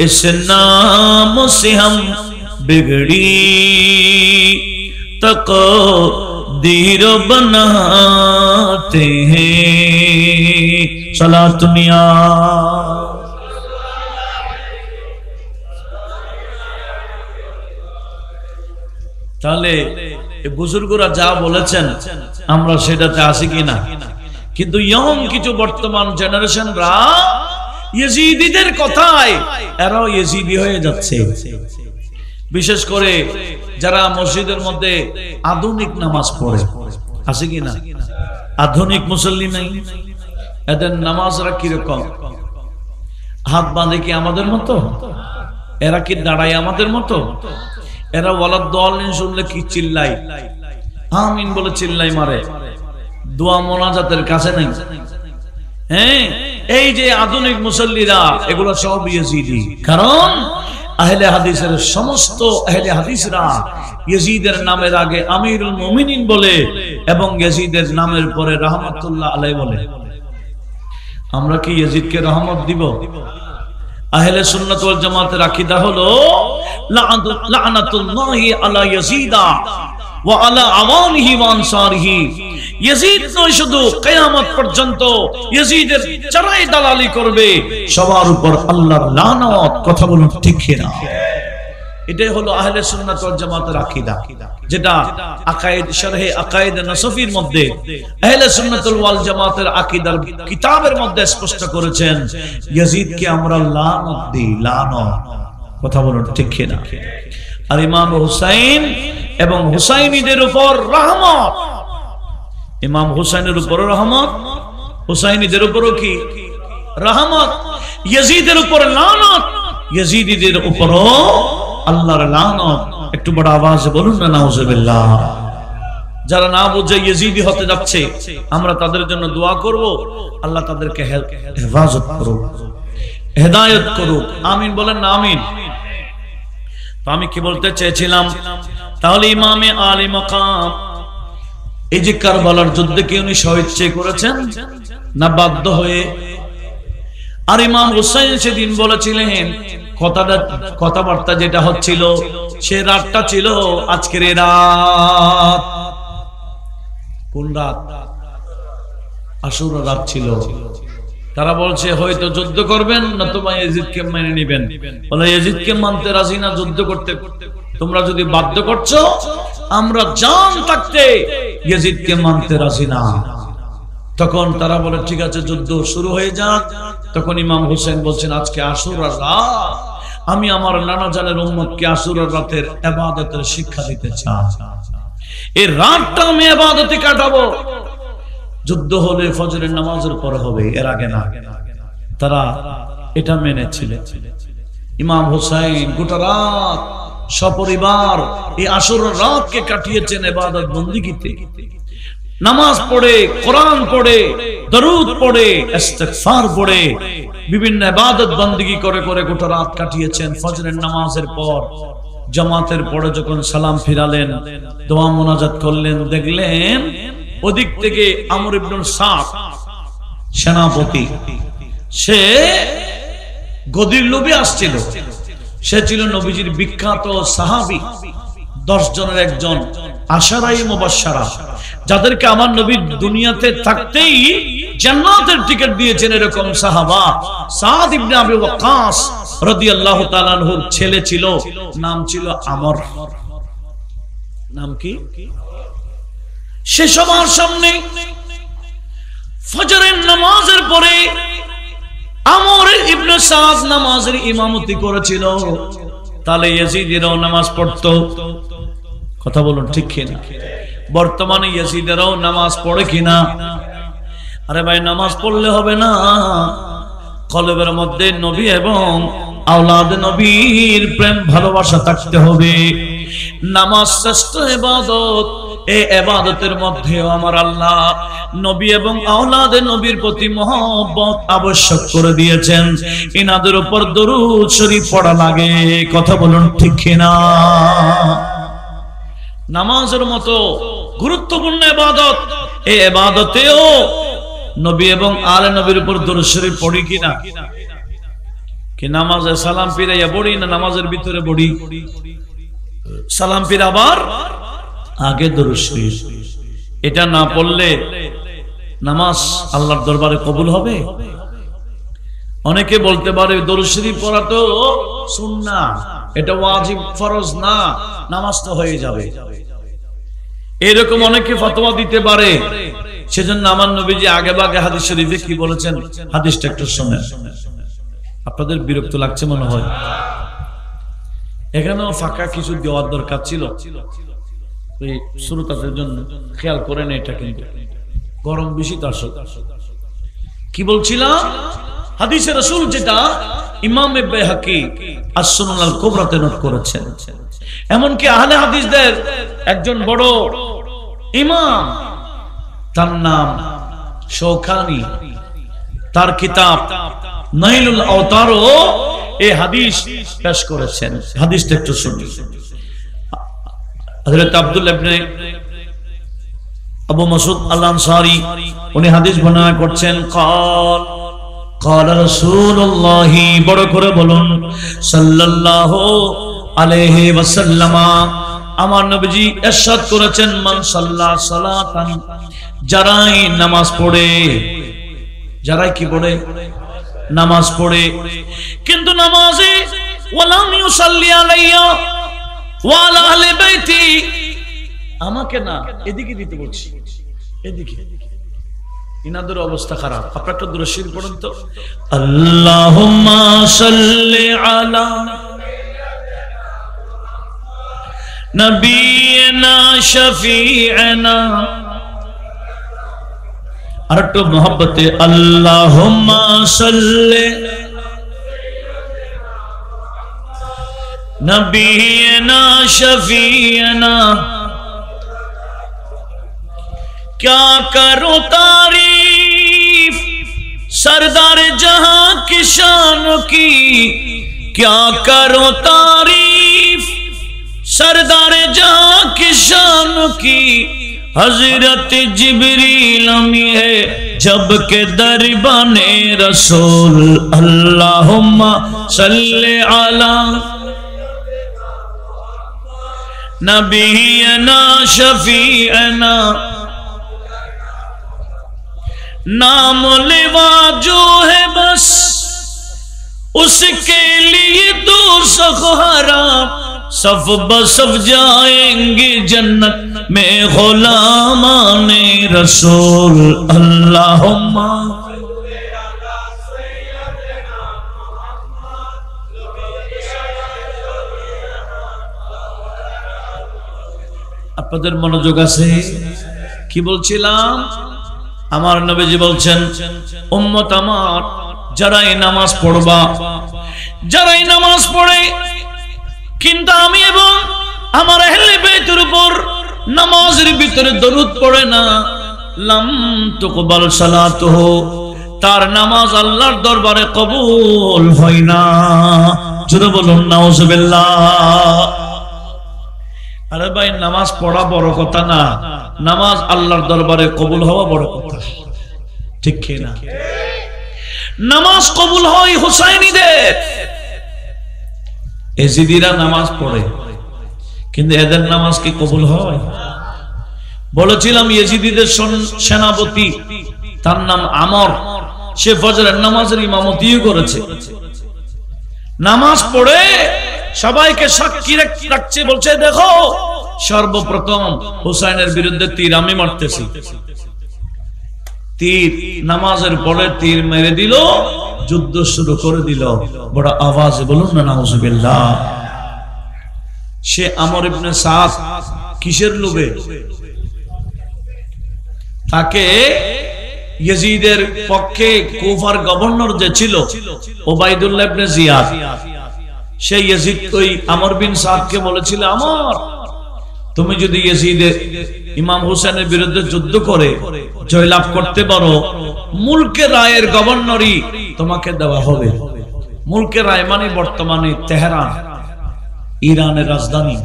इस नाम से हम बिगड़ी तक़दीर बनाते हैं। सलातुनिया তাহলে বুজুর্গরা যা বলেছেন আমরা সেটাতে আসি কিনা? কিন্তু ইয়ং কিছু বর্তমান জেনারেশনরা ইয়েজিদিদের কথায় এরাও ইয়েজিদি হয়ে যাচ্ছে। বিশেষ করে যারা মসজিদের মধ্যে আধুনিক নামাজ পড়ে, আছে কিনা? আধুনিক মুসল্লি নাই, এদের নামাজরা কিরকম? হাত বাঁধে কি আমাদের মতো? এরা কি দাঁড়ায় আমাদের মতো? এরা ওয়ালাদ দাল্লিন শুনলে কি চিল্লাই, আমিন বলে চিল্লাই মারে, দোয়া মোনাজাতের কাছে নেই। হ্যাঁ, এই যে আধুনিক মুসল্লিরা এগুলো সব ইয়াজিদি। কারণ আহলে হাদিসের সমস্ত আহলে হাদিসরা ইয়াজিদের নামের আগে আমিরুল মুমিনিন বলে এবং ইয়াজিদের নামের পরে রাহমাতুল্লাহ আলাইহি বলে। আমরা কি ইয়াজিদকে রহমত দিব? আহলে সুন্নাত ওয়াল জামাতের আকীদা হলো লানাতুল্লাহি আলা ইয়াজিদা ওয়া আলা আওয়ানিহি ওয়া আনসারিহি। ইয়াজিদ নয় শুধু কিয়ামত পর্যন্ত ইয়াজিদের চড়াই দালালি করবে, সবার উপর আল্লাহর লানত। কথা বলুন ঠিক কিনা? এটাই হলো আহলে সুন্নাত ওয়াল জামাতের আকীদা, যেটা আকায়েদ শরহে আকায়েদ নাসফির মধ্যে আহলে সুন্নাত ওয়াল জামাতের আকীদার কিতাবের মধ্যে স্পষ্ট করেছেন, ইয়াজিদকে আমরা লানত দেই, লানত। কথা বলুন ঠিক কিনা? আর ইমাম হুসাইন এবং হুসাইনীদের উপর রহমত, ইমাম হুসাইনের উপর রহমত, হুসাইনীদের উপরও কি রহমত। ইয়াজিদের উপর লানত, ইয়াজিদীদের উপরও আল্লাহর লানত। একটু বড় আওয়াজে বলুন না নাউজুবিল্লাহ। যারা না বুঝে ইয়াজিদি হতে যাচ্ছে, আমরা তাদের জন্য দোয়া করব, আল্লাহ তাদেরকে হেফাজত করুক, হেদায়েত করুক। আমিন বলেন না আমিন। তো আমি কি বলতে চেয়েছিলাম, তাহলে ইমামে আলী মাকাম এই যে কারবালার যুদ্ধে কি উনি স্বেচ্ছায় করেছেন না বাধ্য হয়ে? আর ইমাম হুসাইন সেদিন বলেছিলেন, কথাবার্তা যেটা হচ্ছিল সে রাতটা ছিল আজকের রাত। কোন রাত? আশুরা রাত ছিল। তারা বলছে হয়তো যুদ্ধ করবেন না তোমায় ইয়াজিদকে মেনে নেবেন। বলে ইয়াজিদকে মানতে রাজি না, যুদ্ধ করতে। তোমরা যদি বাধ্য করছো, আমরা জান থাকতে ইয়াজিদকে মানতে রাজি না। তখন তারা বলে ঠিক আছে যুদ্ধ শুরু হয়ে যাক। তখন ইমাম হুসাইন বলছেন আজকে আশুরার রাত, আমি আমার নানা জানের উম্মতকে আশুরার রাতের ইবাদতের শিক্ষা দিতে চাই। এই রাতটা আমি ইবাদতে কাটাবো। যুদ্ধ হলে ফজরের নামাজের পর হবে, এর আগে না। তারা এটা মেনেছিলেন। ইমাম হুসাইন গোটা রাত সপরিবার এই আশুরার রাতকে কাটিয়েছেন ইবাদত বন্দেগীতে। নামাজ পড়ে, কোরআন পড়ে, দরুদ পড়ে, ইস্তিগফার পড়ে, বিভিন্ন ইবাদত বন্দেগী করে করে গোটা রাত কাটিয়েছেন। ফজরের নামাজের পর জামাতের পরে যখন সালাম ফিরালেন, দোয়া মোনাজাত করলেন, দেখলেন ওদিক থেকে আমর ইবনুল সাদ সেনাপতি, সে গদির লোভে আসছিল। সে ছিল নবীজির বিখ্যাত সাহাবী, 10 জনের একজন, আশারায়ে মুবাশশারা, যাদেরকে আমার নবী দুনিয়াতে থাকতেই জান্নাতের টিকিট দিয়েছেন, এরকম সাহাবা। সাদ ইবনে আবি ওয়াক্কাস রাদিয়াল্লাহু তাআলা আনহুর ছেলে ছিল, নাম ছিল আমর। নাম কি? সে সবার সামনে ফজরের নামাজের পরে আমর ইবনে সাদ নামাজের ইমামতি করেছিল। তাহলে ইয়াজিদিরাও নামাজ পড়তো। কথা বলুন ঠিক কিনা? বর্তমানে ইয়াজিদিরাও নামাজ পড়ে কিনা? আরে ভাই, নামাজ পড়লে হবে না, কলবের মধ্যে নবী এবং আওলাদ নবীর প্রেম ভালোবাসা থাকতে হবে। নামাজ শ্রেষ্ঠ ইবাদত। এই ইবাদতের মধ্যে আমার আল্লাহ নবী এবং আওলাদে নবীর প্রতি মহব্বত আবশ্যক করে দিয়েছেন। ইনাদের উপর দরুদ শরীফ পড়া লাগে। কথা বলুন ঠিক কিনা? নামাজের মতো গুরুত্বপূর্ণ ইবাদত, এই ইবাদতেও নবী এবং আলে নবীর উপর দরুদ শরীফ পড়ি কিনা? কি নামাজে সালাম ফিরাইয়া পড়ি না নামাজের ভিতরে পড়ি? সালাম ফিরাবার আগে দরুদ শরীফ। এটা না পড়লে নামাজ আল্লাহর দরবারে কবুল হবে? অনেকে বলতে পারে দরুদ শরীফ পড়া তো সুন্নাহ, এটা ওয়াজিব ফরজ না, নামাজ তো হয়ে যাবে। এরকম অনেকে ফতোয়া দিতে পারে। সেজন্য আমার নবীজি আগে ভাগে হাদিস শরীফে কি বলেছেন, হাদিসটা একটু শুনেন। আপনাদের বিরক্ত লাগছে মনে হয়। এখানেও ফাঁকা কিছু দেওয়ার দরকার ছিল, শ্রোতাদের জন্য খেয়াল করেন। এটা কিন্তু গরম বেশি। তার কি বলছিলাম, হাদিসে রাসূল যেটা ইমাম বাইহাকি আস-সুনান আল কুবরাতে নোট করেছেন। এমনকি আহলে হাদিসদের একজন বড় ইমাম, তার নাম শৌকানি, তার কিতাব নাইলুল আওতারও এই হাদিস পেশ করেছেন। হাদিসটা একটু শুনুন। হযরত আব্দুল্লাহ ইবনে আবু মাসউদ আল আনসারী উনি হাদিস বর্ণনা করছেন, قال رسول الله, বড় করে বলুন, সাল্লাল্লাহু আলাইহি ওয়াসাল্লাম, আমার নবীজি ইরশাদ করেছেন, মান সাল্লা সালাতান, যারাই নামাজ পড়ে, যারাই কি পড়ে? নামাজ পড়ে, কিন্তু নামাজে ওয়ালাম ইউসাল্লি আলাইয়া ওয়া আলা আহলি বাইতি, আমাকে না, এদিকে দিতে বলছি, এদিকে, ইনাদের অবস্থা খারাপ, আপনারা একটু দূরে শির পড়ুন তো। আল্লাহুম্মা সাল্লি আলা নবিয়িনা শাফি'না, আর একটু মোহব্বতে আল্লাহুম্মা সাল্লি নবিয়িনা শাফি'না, क्या करो तारीफ सरदार जहां की शान की, क्या करो तारीफ सरदार जहां की शान की, हजरत जिब्रील है जब के दरबाने रसूल, अल्लाहुम्मा सल्ले अला नबीना शफीअना, नाम लेवा जो है बस उसके लिए दोज़ख हराम, सफ बसफ जाएंगे जन्नत में गुलामाने रसूल, अल्लाहुम्मा আপনাদের মনোযোগ আছে? কি বলছিলাম? আমার নবীজি বলছেন, উম্মত আমার, যারাই নামাজ পড়বা, যারাই নামাজ পড়ে কিন্তু আমি এবং আমার আহলে বাইতের উপর নামাজের ভিতরে দরুদ পড়ে না, লাম তুকবাল সালাতুহু, তার নামাজ আল্লাহর দরবারে কবুল হয় না। জোরে বলুন নাউজুবিল্লাহ। আরে ভাই, নামাজ পড়া বড় কথা না, নামাজ আল্লাহর দরবারে কবুল হওয়া বড় কথা, ঠিক কি না? নামাজ কবুল হয় হুসাইনীদের, এজিদিরা নামাজ পড়ে কিন্তু এদের নামাজ কি কবুল হয়? বলেছিলাম ইয়েজিদিদের সেনাপতি, তার নাম আমর, সে ফজরের নামাজের ইমামতিও করেছে, নামাজ পড়ে সবাইকে সাক্ষী রাখছে, বলছে দেখো সর্বপ্রথম হুসাইনের বিরুদ্ধে তীর আমি মারতেছি। তীর নামাজের পরে তীর মেরে দিল, যুদ্ধ শুরু করে দিল, বড় আওয়াজে বলুন না নাউজুবিল্লাহ। সে আমর ইবনে সাদ কিসের লোভে? তাকে ইয়াজিদের পক্ষে কুফার গভর্নর যে ছিল ওবাইদুল্লাহ ইবনে জিয়াদ, সেই ইয়াজিদ ওই আমর বিন সাদকে বলেছিল, আমর তুমি যদি ইয়াজিদের ইমাম হুসেনের বিরুদ্ধে যুদ্ধ করে জয়লাভ করতে পারো, মুলকে রায়ের গভর্নরই তোমাকে দেওয়া হবে। মুলকে রায় মানে বর্তমানে তেহরান, ইরানের রাজধানী,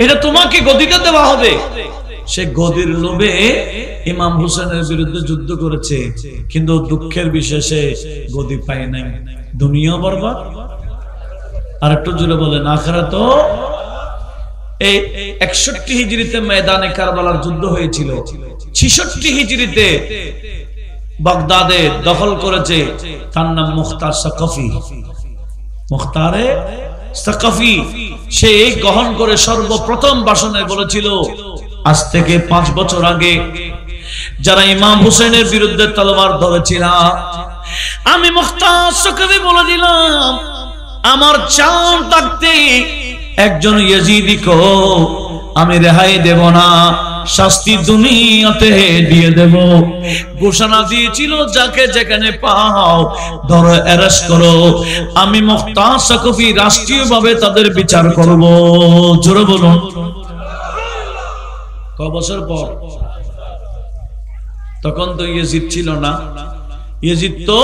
এটা তোমাকে গদিটা দেওয়া হবে। সে গদির লোভে ইমাম হুসেনের বিরুদ্ধে যুদ্ধ করেছে, কিন্তু দুঃখের বিষয় সে গদি পায় নাই, দুনিয়া বরবাদ। আর একটু জুড়ে বলেন আখিরাত। এই 61 হিজরিতে ময়দানে কারবালার যুদ্ধ হয়েছিল, 66 হিজরিতে বাগদাদে দখল করেছে, তার নাম মুখতার সাকাফি। মুখতারে সাকাফি সে গ্রহণ করে সর্বপ্রথম ভাষণে বলেছিল, আজ থেকে 5 বছর আগে যারা ইমাম হুসেনের বিরুদ্ধে তলোয়ার ধরেছিল, আমি মুখতার সাকাফি বলে দিলাম, আমার জান থাকতে একজন ইয়াজিদিকে আমি রেহাই দেব না, শাস্তি দুনিয়াতে দিয়ে দেব। ঘোষণা দিয়েছিল যাকে যেখানে পাও ধরো, অ্যারেস্ট করো, আমি মুখতার সাকফি রাষ্ট্রীয়ভাবে তাদের বিচার করব। জোরে বলুন। ক বছর পর? তখন তো ইয়াজিদ ছিল না। ইয়াজিদ তো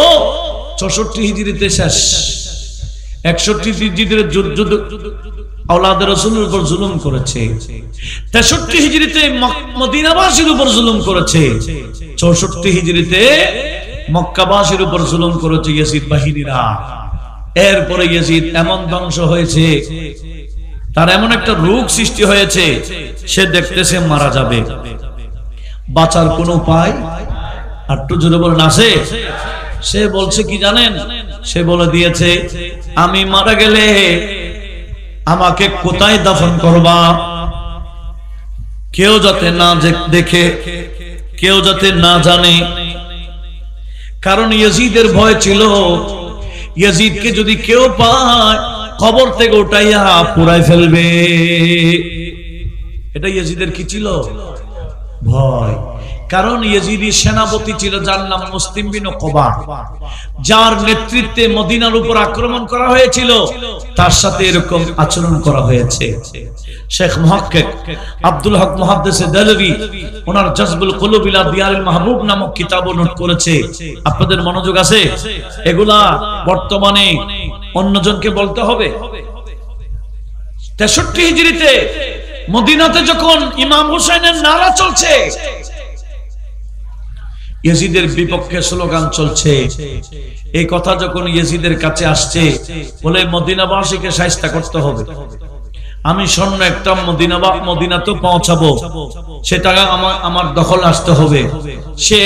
64 হিজরিতে শেষ। 61 হিজরিতে আওলাদে রাসূলের উপর জুলুম করেছে। 63 হিজরিতে মদিনাবাসীর উপর জুলুম করেছে। 64 হিজরিতে মক্কাবাসীর উপর জুলুম করেছে ইয়াজিদ বাহিনীরা। এরপরে ইয়াজিদ এমন ধ্বংস হয়েছে, তার এমন একটা রোগ সৃষ্টি হয়েছে, সে দেখতেছে মারা যাবে, বাঁচার কোনো উপায় আর একটু জোরে বলেন আছে? সে বলছে কি জানেন? সে বলে দিয়েছে, আমি মারা গেলে আমাকে কোথায় দাফন করবা? কেউ যাতে না দেখে, কেউ যাতে না জানে। কারণ ইয়াজিদের ভয় ছিল, ইয়াজিদকে যদি কেউ পায় কবর থেকে উঠাইয়া পুরাই ফেলবে। এটা ইয়াজিদের কি ছিল? ভয়। কারণ ইয়াজিদি সেনাপতি ছিল যার নাম মুসলিম বিন উকবা, যার নেতৃত্বে মদিনার উপর আক্রমণ করা হয়েছিল, তার সাথে এরকম আচরণ করা হয়েছে। শেখ মুহাক্কিক আব্দুল হক মুহাদ্দিসে দেলভি ওনার জজবুল কুলুব ইলা দিয়ারিল মাহবুব নামক কিতাব নোট করেছে। আপনাদের মনোযোগ আছে? এগুলা বর্তমানে অন্যজনকে বলতে হবে। 63 হিজরিতে মদিনাতে যখন ইমাম হুসাইনের নারা চলছে, ইয়াজিদের বিপক্ষে স্লোগান চলছে, এই কথা যখন ইয়াজিদের কাছে আসছে, বলে মদিনাবাসীকে শায়েস্তা করতে হবে, আমি স্বর্ণ একটা মদিনাতে পৌঁছাবো, সেটা আমার দখল আসতে হবে। সে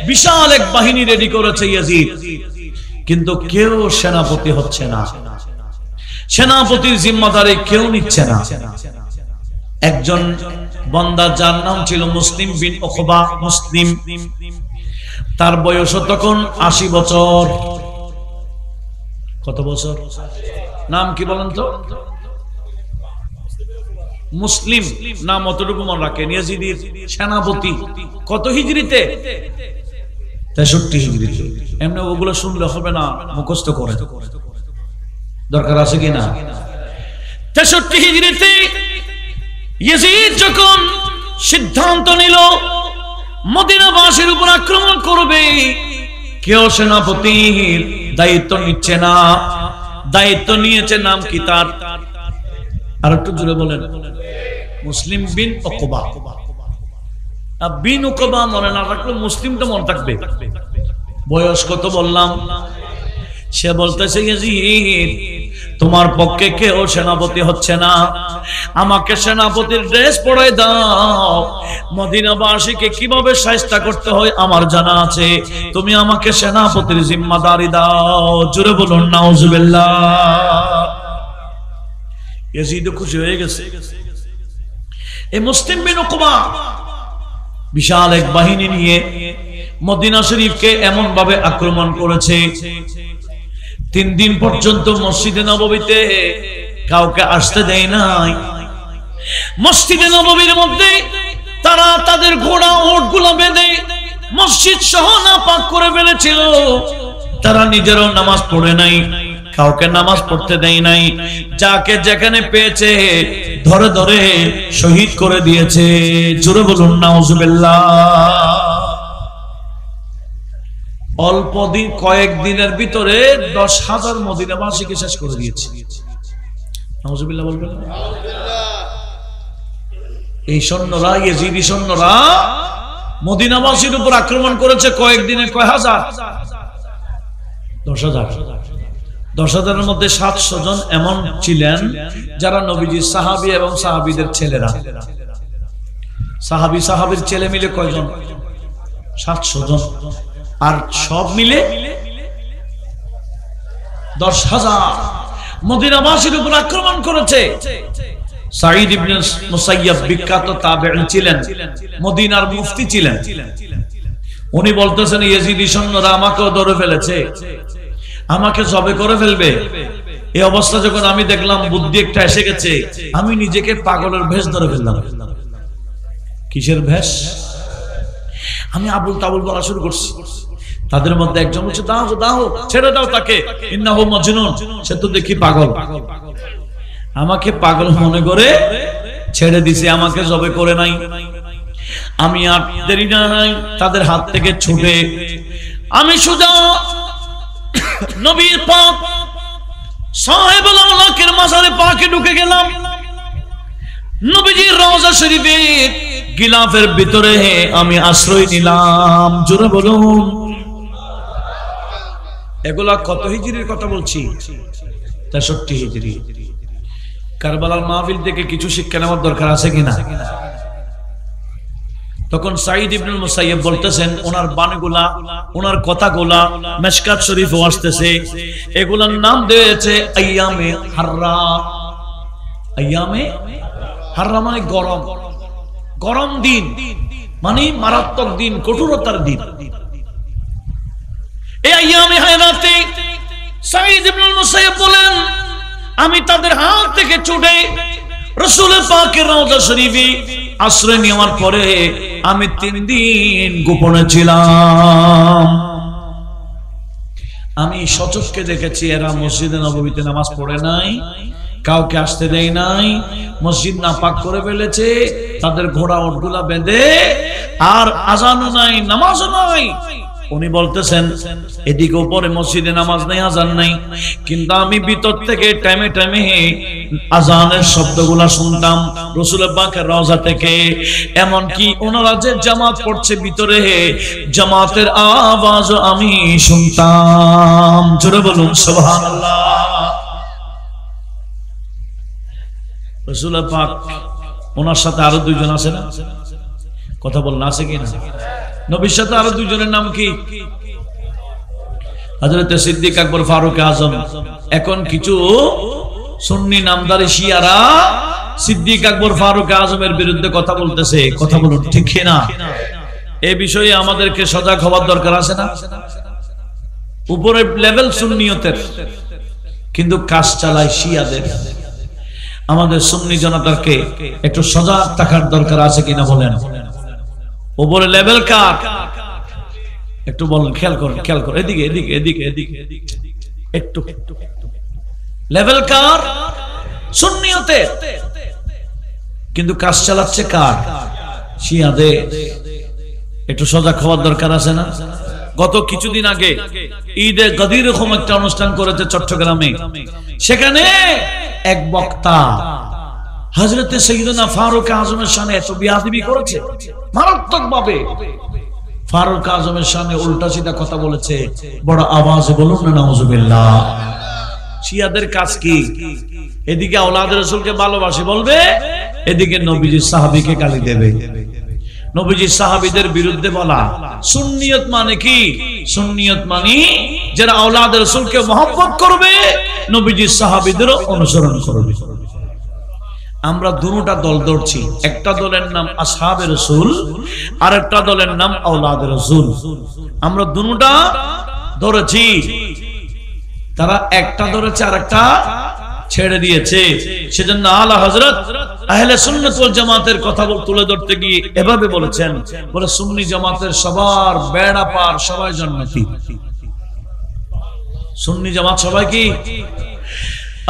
বিশাল এক বাহিনী রেডি করেছে ইয়াজিদ, কিন্তু কেউ সেনাপতি হচ্ছে না, সেনাপতির জিম্মাদারি কেউ নিচ্ছে না। একজন বান্দা যার নাম ছিল মুসলিম বিন উকবা, মুসলিম, তার বয়স তখন 80 বছর। কত বছর? নাম কি বলেন তো? মুসলিম নাম অতটুকু মনে রাখেন। ইয়াজিদের সেনাপতি কত হিজরিতে? 63 হিজরিতে। এমনি ওগুলো শুনলে হবে না, মুখস্থ করে দরকার আছে কিনা? 63 হিজরিতে ইয়াজিদ যখন সিদ্ধান্ত নিল মদিনাবাসীর উপর আক্রমণ করবে, কেউ সেনাপতির দায়িত্ব নিচ্ছে না। দায়িত্ব নিয়েছে, নাম কি তার? আর একটু জোরে বলেন। মুসলিম বিন উকবা। বিন উকবা মনে না রাখলে মুসলিমটা মনে থাকবে। বয়স কত বললাম? সে বলতেছে, ইয়াজিদ তোমার পক্ষে কেউ সেনাপতি হচ্ছে না, আমাকে সেনাপতির ড্রেস পরাই দাও, মদিনাবাসীকে কিভাবে শায়েস্তা করতে হয় আমার জানা আছে, তুমি আমাকে সেনাপতির জিম্মাদারি দাও। জোরে বলুন নাউজুবিল্লাহ। ইয়াজিদ খুশি হয়ে গেছে। এই মুসলিম বিন উকবা বিশাল এক বাহিনী নিয়ে মদিনা শরীফকে এমন ভাবে আক্রমণ করেছে, 3 দিন পর্যন্ত মসজিদে নববীতে কাউকে আসতে দেয় নাই। মসজিদে নববীর মধ্যে তারা তাদের ঘোড়া ওটগুলো বেঁধে মসজিদ সহ নাপাক করে ফেলেছিল। তারা নিজেরও নামাজ পড়ে নাই, কাউকে নামাজ পড়তে দেয় নাই, যাকে যেখানে পেয়েছে ধরে ধরে শহীদ করে দিয়েছে। জোরে বলুন নাউজুবিল্লাহ। অল্প দিন, কয়েকদিনের ভিতরে 10,000 মদিনাবাসীকে শেষ করে দিয়েছে। নাউজুবিল্লাহ বলবেন। এই সৈন্যরা, ইয়াজিদি সৈন্যরা মদিনাবাসীর উপর আক্রমণ করেছে কয়েকদিনে কয় হাজার? 10,000। 10,000-এর মধ্যে 700 জন এমন ছিলেন যারা নবীজির সাহাবী এবং সাহাবীদের ছেলেরা। সাহাবীর ছেলে মিলে কয়জন? 700 জন। আর সব মিলে 10,000 মদিনাবাসীর উপর আক্রমণ করেছে। সাঈদ ইবনে মুসাইয়্যিব বিখ্যাত তাবেঈ ছিলেন, মদিনার মুফতি ছিলেন। উনি বলতেছেন, ইয়াজিদি সৈন্যরা আমাকেও ধরে ফেলেছে, আমাকে জবে করে ফেলবে। এই অবস্থা যখন আমি দেখলাম, বুদ্ধি একটা এসে গেছে, আমি নিজেকে পাগলের ভেষ ধরে ফেললাম। কিসের ভেষ? আমি আবুল তাবুল বলা শুরু করছি। তাদের মধ্যে একজন বলছে, দাও দাও, ছেড়ে দাও তাকে, ইন্নাহু মাজনুন, সে তো দেখি পাগল। আমাকে পাগল মনে করে ছেড়ে দিছে, আমাকে জবে করে নাই। আমি আর দেরি নাই, তাদের হাত থেকে ছুটে আমি সোজা নবীর পাক সাহেবুল আওলাকের মাজারে পাকে ঢুকে গেলাম। নবীজির রওজা শরীফে গিলাফের ভিতরে আমি আশ্রয় নিলাম। জোরে বলুন। এগুলা কত হিজরির কথা বলছি? 63 হিজরি। কারবালার মাহফিল থেকে কিছু শিক্ষা নেওয়ার দরকার আছে কিনা? তখন সাঈদ ইবনুল মুসাইয়্যিব বলতেছেন, ওনার বাণীগুলা, ওনার কথাগুলা মিশকাত শরীফে আসতেছে, এগুলার নাম দিয়েছে আইয়ামে হাররা। আইয়ামে হাররা মানে গরম, গরম দিন, মানে মারাত্মক দিন, কঠোরতার দিন। এই আইয়ামে হায়রাতে সাঈদ ইবনুল মুসাইয়্যিব বলেন, আমি তাদের হাত থেকে ছুটে রাসূল পাকের রওজা শরীফে আশ্রয় নেওয়ার পরে আমি 3 দিন গোপনে ছিলাম। আমি সচক্ষে দেখেছি এরা মসজিদে নববীতে নামাজ পড়ে নাই, কাউকে আসতে দেয় নাই, মসজিদ নাপাক করে ফেলেছে, তাদের ঘোড়া ওটগুলা বেঁধে, আর আজানও নাই, নামাজও নাই। উনি বলতেছেন এদিকে উপরে মসজিদে নামাজ নাই, আজান নাই, কিন্তু আমি ভিতর থেকে টাইমে টাইমে আজানের শব্দগুলা শুনতাম রাসূল পাকের রওজা থেকে। এমন কি ওনারা যে জামাত পড়ছে ভিতরে, জামাতের আওয়াজও আমি শুনতাম। জোরে বলুন সুবহানাল্লাহ। রাসূল পাক ওনার সাথে আরো 2 জন আছে না? কথা বলুন, আছে কিনা? নবীর সাথে আরো 2 জনের নাম কি? হযরত সিদ্দিক আকবর, ফারুক আজম। এখন কিছু সুন্নি নামদারি শিয়ারা সিদ্দিক আকবর, ফারুক আজমের বিরুদ্ধে কথা বলতেছে। কথা বলুন ঠিক না? এই বিষয়ে আমাদেরকে সজাগ হওয়ার দরকার আছে না? উপরে লেভেল সুন্নিয়তের, কিন্তু কাজ চালায় শিয়াদের। আমাদের সুন্নি জনতাকে একটু সজাগ থাকার দরকার আছে কিনা বলেন? উপরে লেভেল কার? একটু বলেন, খেয়াল করুন, খেয়াল করুন, এদিকে এদিকে এদিকে এদিকে একটু লেভেল কার? সুন্নিয়তে। কিন্তু কাজ চালাচ্ছে কার? শিয়াদের। একটু সজাগ হওয়ার দরকার আছে না? গত কিছুদিন আগে ঈদে গদির রকম একটা অনুষ্ঠান করেছে চট্টগ্রামে। সেখানে এক বক্তা হযরতে সাইয়্যিদনা ফারুক আজমের শানে এত বিয়াদবি করেছে মারাত্মক ভাবে। ফারুক আজমের শানে উল্টা সিধা কথা বলেছে, বড় আওয়াজে বলুন না নাউজুবিল্লাহ। শিয়াদের কাজ কি? এদিকে আওলাদের রাসূলকে ভালোবাসে বলবে, এদিকে নবীজির সাহাবীকে গালি দেবে। নবীজির সাহাবীদের বিরুদ্ধে বলা। সুন্নিয়ত মানে কি? সুন্নিয়ত মানে যারা আওলাদের রাসূলকে মহব্বত করবে, নবীজির সাহাবীদেরও অনুসরণ করবে। আমরা দুটা দল ধরছি। একটা দলের নাম আসহাবে রাসূল, আর একটা দলের নাম আওলাদে রাসূল। আমরা দুটা ধরেছি। তারা একটা ধরেছে আর একটা ছেড়ে দিয়েছে। সেজন্য আলা হযরত আহলে সুন্নাত ওয়াল জামাতের কথা তুলে ধরতে গিয়ে এভাবে বলেছেন, বলে সুন্নি জামাতের সবার বেড়া পার, সবাই জান্নাতি। সুন্নি জামাত সবাই কি?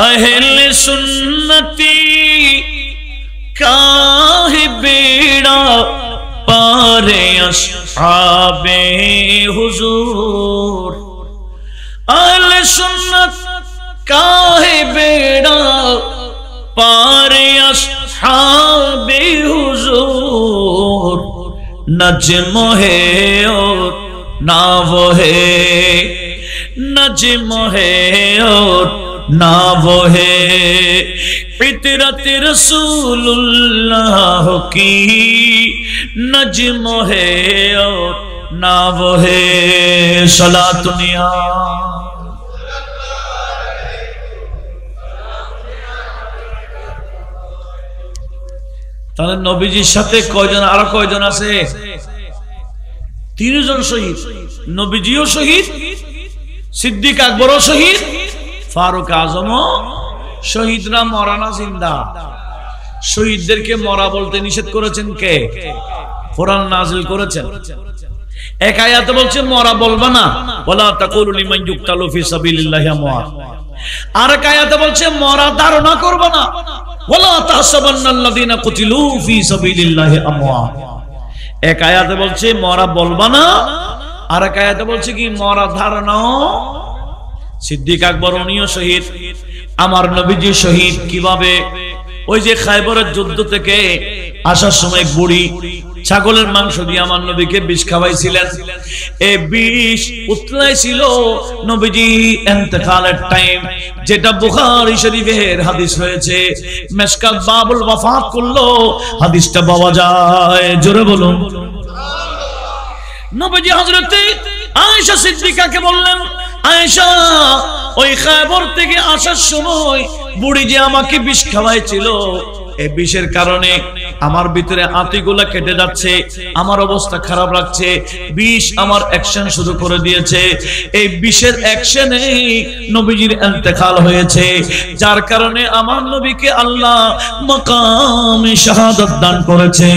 আহলে সুন্নতি কাহে বেড়া পারে আসহাবে হুজুর। আহলে সুন্নত কাহে বেড়া পারে আসহাবে হুজুর। নজম হে और नाव है, नजम है और नाव है। फितरत रसूलुल्लाह की नजम है और नाव है। सलातुनिया তাহলে নবীজির সাথে কয়জন, আরো কয়জন আছে? 3 জন শহীদ। নবীজিও শহীদ, সিদ্দিক আকবরও শহীদ, ফারুক আজমও শহীদরা মরানা জিন্দা। শহীদদেরকে মরা বলতে নিষেধ করেছেন কে? কোরআন নাযিল করেছেন। এক আয়াতে বলছে মরা বলবা না, ওয়ালা তাকুলু লিমান ইউকতালু ফি সাবিলিল্লাহি আমওয়াত। আর এক আয়াতে বলছে মরা ধারণা করবা না, ওয়ালা তাহসাবান্নাল্লাযীনা কুতিলু ফি সাবিলিল্লাহি আমওয়াত। এক আয়াতে বলছে মরা বলবা না, আর এক আয়াতে বলছে কি মরা ধারণা। সিদ্দিক আকবর উনিও শহীদ, আমার নবীজি শহীদ কিভাবে? ওই যে খায়বরের যুদ্ধ থেকে আসার সময় বুড়ি ছাগলের মাংস দিয়ে আমার নবীকে বিষ খাওয়াইছিলেন। এই বিষ উতলাইছিল নবীজি ইন্তেকালের টাইম, যেটা বুখারী শরীফের হাদিস হয়েছে। মিশকাত বাবুল ওয়াফাত করলো হাদিসটা পাওয়া যায়। জোরে বলুন নবীজি হযরতে আয়েশা সিদ্দিকাকে বললেন, আয়েশা ওই খায়বর থেকে আসার সময় বুড়ি যে আমাকে বিষ খাওয়াইছিল, এই বিষের কারণে আমার ভিতরে আঁতিগুলা কেটে যাচ্ছে, আমার অবস্থা খারাপ লাগছে, বিষ আমার অ্যাকশন শুরু করে দিয়েছে। এই বিষের অ্যাকশনে নবীজির ইন্তেকাল হয়েছে, যার কারণে আমার নবীকে আল্লাহ মাকামে শাহাদাত দান করেছে।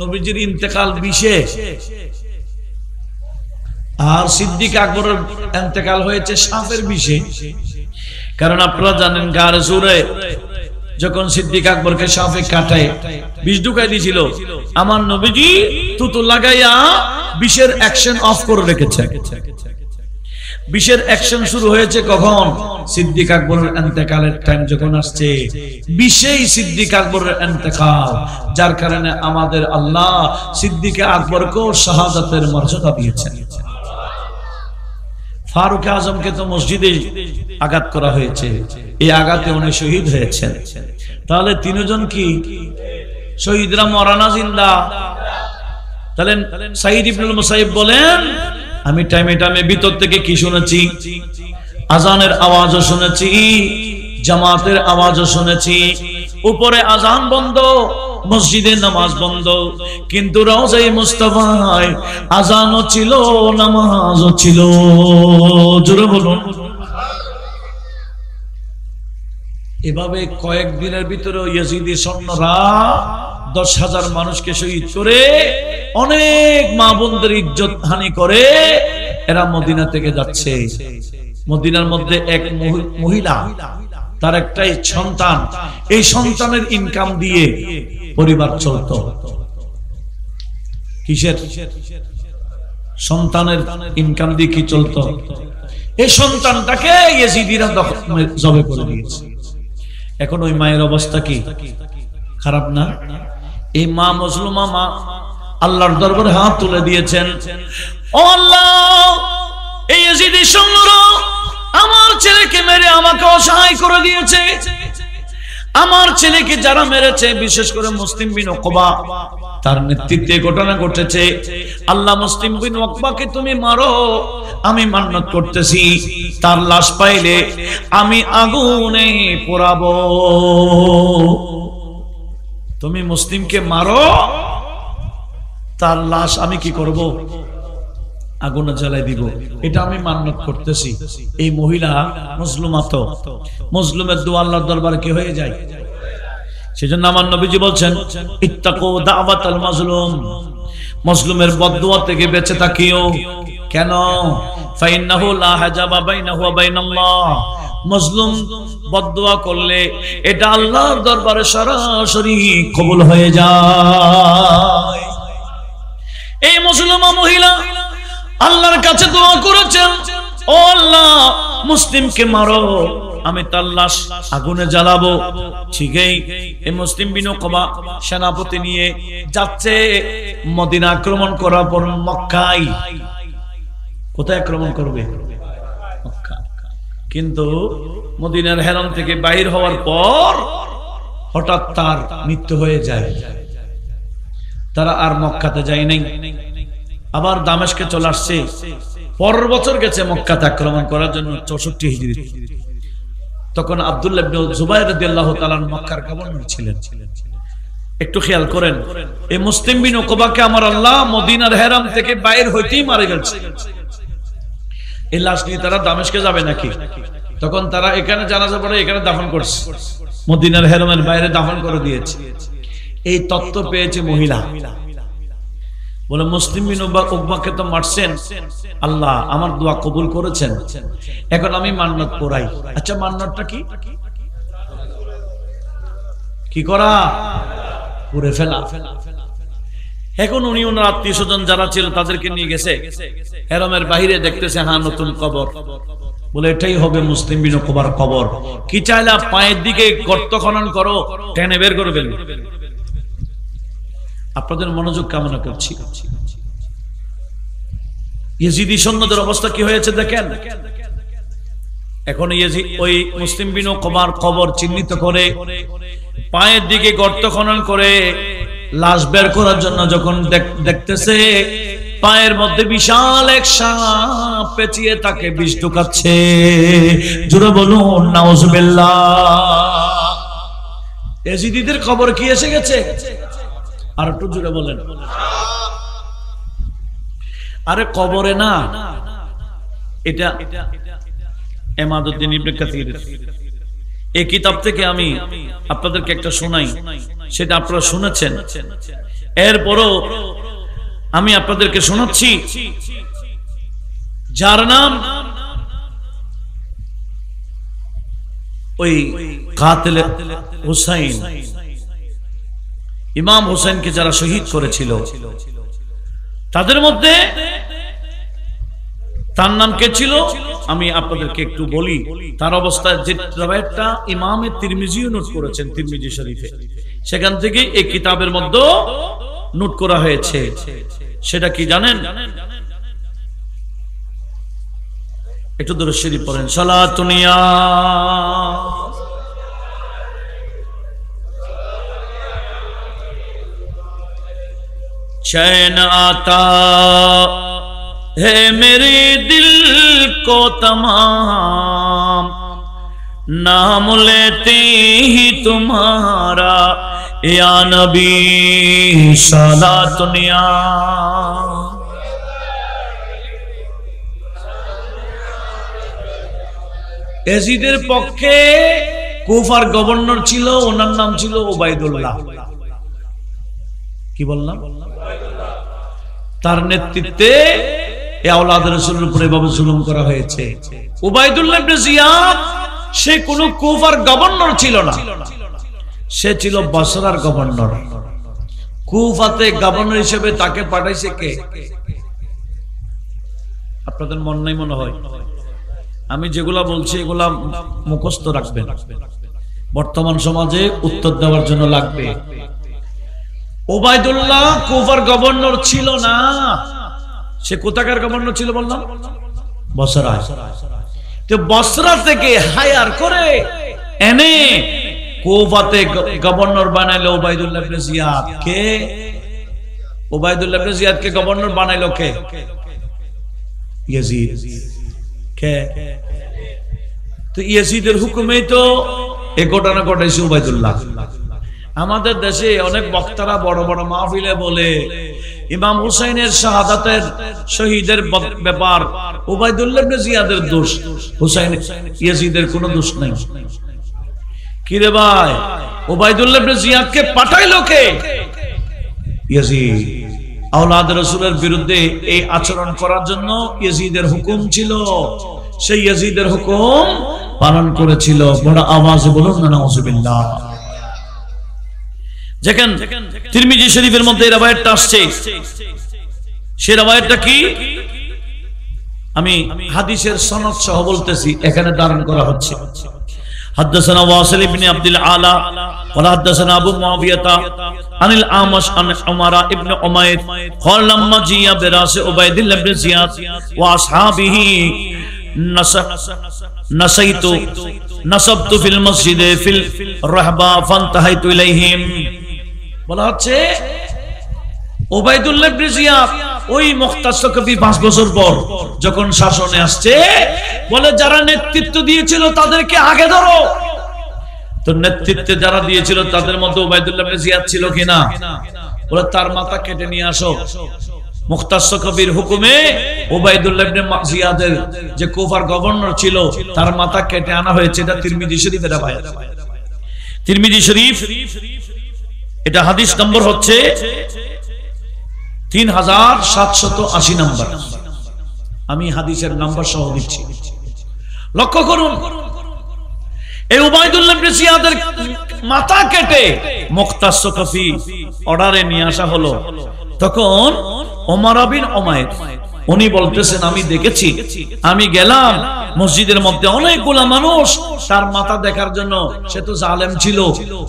নবীজির ইন্তেকাল বিষে, আর সিদ্দিক আকবরের ইন্তেকাল হয়েছে সাপের বিষে। কারণ আপনারা জানেন গারে সুরে যখন সিদ্দিক আকবরকে সাপে কাটায় বিষ ঢুকাই দিয়েছিল, আমার নবীজি তুতু লাগাইয়া বিষের অ্যাকশন অফ করে রেখেছে। বিষের অ্যাকশন শুরু হয়েছে কখন? সিদ্দিক আকবরের ইন্তেকালের টাইম যখন আসছে, বিষেই সিদ্দিক আকবরের ইন্তেকাল, যার কারণে আমাদের আল্লাহ সিদ্দিক আকবরকেও শাহাদাতের মর্যাদা দিয়েছেন। ফারুক আজমকে তো মসজিদে আঘাত করা হয়েছে, এই আঘাতে উনি শহীদ হয়েছেন। তাহলে তিনজন কি শহীদরা মরানা জিন্দা? তাহলে সাঈদ ইবনুল মুসাইয়্যিব বলেন, আমি টাইমে টাইমে ভিতর থেকে কি শুনেছি? আজানের আওয়াজও শুনেছি, জামাতের আওয়াজও শুনেছি। উপরে আজান বন্ধ, মসজিদে নামাজ বন্ধ, কিন্তু রওজায়ে মুস্তাফায় আজানও ছিল, নামাজও ছিল। জোরে বলুন। এভাবে কয়েকদিনের ভিতরে ইয়াজিদি সৈন্যরা 10,000 মানুষকে শহীদ করে, অনেক মা বোনদের ইজ্জত হানি করে এরা মদিনা থেকে যাচ্ছে। মদিনার মধ্যে এক মহিলা, তার একটাই সন্তান, এই সন্তানের ইনকাম দিয়ে পরিবার চলতো। কিসের? সন্তানের ইনকাম দিয়ে কি চলতো? এই সন্তানটাকে ইয়েজিদিরা জবে করে দিয়েছে। এখন ওই মায়ের অবস্থা কি খারাপ না? এই মা মজলুমা মা আল্লাহর দরবারে হাত তুলে দিয়েছেন, ও আল্লাহ, এই ইয়েজিদি সৈন্যরা আমার ছেলেকে মেরে আমাকে অসহায় করে দিয়েছে। আমার ছেলেকে যারা মেরেছে, বিশেষ করে মুসলিম বিন উকবা, তার নেতৃত্বে ঘটনা ঘটেছে। আল্লাহ মুসলিম বিন উকবাকে তুমি মারো, আমি মান্নত করতেছি তার লাশ পাইলে আমি আগুনে পোড়াবো। তুমি মুসলিমকে মারো, তার লাশ আমি কি করব? আগুনে জ্বালাই দিব, এটা আমি মান্নত করতেছি। এই মহিলা মজলুমা, তো মজলুমের দোয়া আল্লাহর দরবারে কি হয়ে যায়? সেজন্য আমার নবীজি বলছেন, ইত্তাকু দাওয়াতাল মাজলুম, মজলুমের বদদুয়া থেকে বেঁচে থাকিও। কেন? ফাইন্নাহু লা হাজাবা বাইনাহু ওয়া বাইনাল্লাহ, মজলুম বদদুয়া করলে এটা আল্লাহর দরবারে সরাসরি কবুল হয়ে যায়। এই মুসলমান মহিলা আল্লাহর কাছে দোয়া করেছেন, ও আল্লাহ, মুসলিমকে মারো, আমি তার লাশ আগুনে জ্বালাবো। ঠিকই এই মুসলিম বিন উকবা সেনাপতি নিয়ে যাচ্ছে মদিনা আক্রমণ করার পর মক্কায়। কোথায় আক্রমণ করবে? মক্কা। কিন্তু মদিনার হেরাম থেকে বাহির হওয়ার পর হঠাৎ তার মৃত্যু হয়ে যায়। তারা আর মক্কাতে যায় নাই, আবার দামেস্কে চলে আসছে। পরের বছর গেছে মক্কাতে আক্রমণ করার জন্য 64 হিজরি। তখন আব্দুল্লাহ ইবনে জুবাইর রাদিয়াল্লাহু তাআলা মক্কার গভর্নর ছিলেন। একটু খেয়াল করেন, এই মুসলিম বিন উকবাকে আমার আল্লাহ মদিনার হেরাম থেকে বাইরে হইতেই মারা গেছে। এই লাশ নিয়ে তারা দামেস্কে যাবে নাকি? তখন তারা এখানে জানাজা পড়ে এখানে দাফন করছে। মদিনার হেরমের বাইরে দাফন করে দিয়েছে। এই তত্ত্ব পেয়েছে মহিলা, বলে মুসলিম বিন উকবাকে তো মারছেন, আল্লাহ আমার দোয়া কবুল করেছেন, এখন আমি মান্নত পড়াই। আচ্ছা মান্নতটা কি? কি করা? পুরে ফেলা। এখন উনি ওনার আত্মীয় স্বজন যারা ছিল তাদেরকে নিয়ে গেছে হেরমের বাহিরে, দেখতেছে হ্যাঁ নতুন কবর, বলে এটাই হবে মুসলিম বিন উকবার কবর। কি চাইলা? পায়ের দিকে গর্ত খনন করো, টেনে বের করে ফেলবে। আপনাদের মনোযোগ কামনা করছি। ইয়েজিদি সৈন্যদের অবস্থা কি হয়েছে দেখেন। এখন ইয়েজিদ ওই মুসলিম বিন উকবার কবর চিহ্নিত করে পায়ের দিকে গর্ত খনন করে লাশ বের করার জন্য যখন দেখতেছে পায়ের মধ্যে বিশাল এক সাপ পেঁচিয়ে তাকে বিষ ঢুকাচ্ছে। জোরে বলুন নাউজুবিল্লাহ। ইয়েজিদিদের খবর কি এসে গেছে? আর একটু জোরে বলেন। আরে কবরে না, এটা ইমাদউদ্দিন ইবনে কাসির এই কিতাব থেকে আমি আপনাদেরকে একটা শোনাই, সেটা আপনারা শুনেছেন। এরপরও আমি আপনাদেরকে শোনাচ্ছি, যার নাম ওই কাতিল হুসাইন, ইমাম হুসাইনকে যারা শহীদ করেছিল তাদের মধ্যে তার নাম কে ছিল আমি আপনাদেরকে একটু বলি। তার অবস্থা যে রাওয়ায়াতটা ইমামে তিরমিজিও নোট করেছেন তিরমিজি শরীফে, সেখান থেকে এই কিতাবের মধ্যে নোট করা হয়েছে। সেটা কি জানেন? একটু দরুদ শরীফ পড়েন। সালাতুনিয়া चैन आता है मेरे दिल को तमाम, नाम लेते ही तुम्हारा या नबी सलातुनिया। ইয়াজিদের পক্ষে কুফার গভর্নর ছিল, ওনার নাম ছিল ওবাইদুল্লাহ। কি বললাম? তার নেতৃত্বে এই আওলাদ রাসূলের উপরে এভাবে জুলুম করা হয়েছে। উবাইদুল্লাহ ইবনে জিয়াদ সে কোনো কুফার গভর্নর ছিল না, সে ছিল বসরার গভর্নর। কুফাতে গভর্নর হিসেবে তাকে পাঠাইছে কে? আপনাদের মন নাই মনে হয়? আমি যেগুলা বলছি এগুলা মুখস্থ রাখবেন, বর্তমান সমাজে উত্তর দেওয়ার জন্য লাগবে। ওবাইদুল্লাহ কুফার গভর্নর ছিল না, সে কোথাকার গভর্নর ছিল বললাম? বসরা। তো বসরা থেকে হায়ার করে এনে কুফাতে গভর্নর বানাইলো ওবাইদুল্লাহ ইবনে জিয়াদ। কে? ওবাইদুল্লাহ ইবনে জিয়াদকে গভর্নর বানাইলো কে? ইয়াজিদ। কে? তো ইয়াজিদের হুকুমেই তো এই ঘটনা ঘটাইছে ওবাইদুল্লাহ। আমাদের দেশে অনেক বক্তারা বড় বড় মাহফিলে বলে ইমাম হুসাইনের শাহাদাতের শহীদের ব্যাপার উবাইদুল্লাহ ইবনে জিয়াদের দোষ, হুসাইন ইয়াজিদের কোনো দোষ নাই। কি রে ভাই, উবাইদুল্লাহ ইবনে জিয়াদকে পাঠাইলো কে? ইয়াজিদ। আওলাদ রাসূলের বিরুদ্ধে এই আচরণ করার জন্য ইয়াজিদের হুকুম ছিল, সেই ইয়াজিদের হুকুম পালন করেছিল। বড় আওয়াজে বলুন না নাউজুবিল্লাহ। দেখেন তিরমিজি শরীফের মধ্যে এই রাওয়ায়াতটা আসছে, সেই রাওয়ায়াতটা কি আমি হাদিসের সনদ সহ বলতেছি, এখানে ধারণ করা হচ্ছে। حدثنا واصل بن عبد الاعلى قال حدثنا ابو معاويه عن الاعمش عن عمر ابن امير قال لما جاء براس عبيد الله بن زياد واصحابه نصبت في المسجد في الرحبه فانتهيت اليهم। বলা হচ্ছে উবাইদুল্লাহ ইবনে জিয়াদ ওই মুখতাসর কবি 5 বছর পর যখন শাসনে আসছে, বলে যারা নেতৃত্ব দিয়েছিল তাদেরকে আগে ধরো। তো নেতৃত্বে যারা দিয়েছিল তাদের মধ্যে উবাইদুল্লাহ ইবনে জিয়াদ ছিল কিনা? বলে তার মাথা কেটে নিয়ে আসো। মুখতাসর কবির হুকুমে উবাইদুল্লাহ ইবনে জিয়াদের যে কুফার গভর্নর ছিল তার মাথা কেটে আনা হয়েছে। এটা তিরমিজি শরীফের রাওয়ায়াত। তিরমিজি শরীফ, এটা হাদিস নম্বর হচ্ছে 3780 নম্বর। আমি হাদিসের নাম্বার সহ দিচ্ছি, লক্ষ্য করুন। এই উবাইদুল্লাহ ইবনে জিয়াদের মাথা কেটে মুখতাস সাকাফি অর্ডারে নিয়ে আসা হলো। তখন ওমর বিন উমাইর উনি বলতেছেন, আমি দেখেছি, আমি গেলাম মসজিদের মধ্যে অনেকগুলা মানুষ তার মাথা দেখার জন্য। সে তো জালেম ছিল,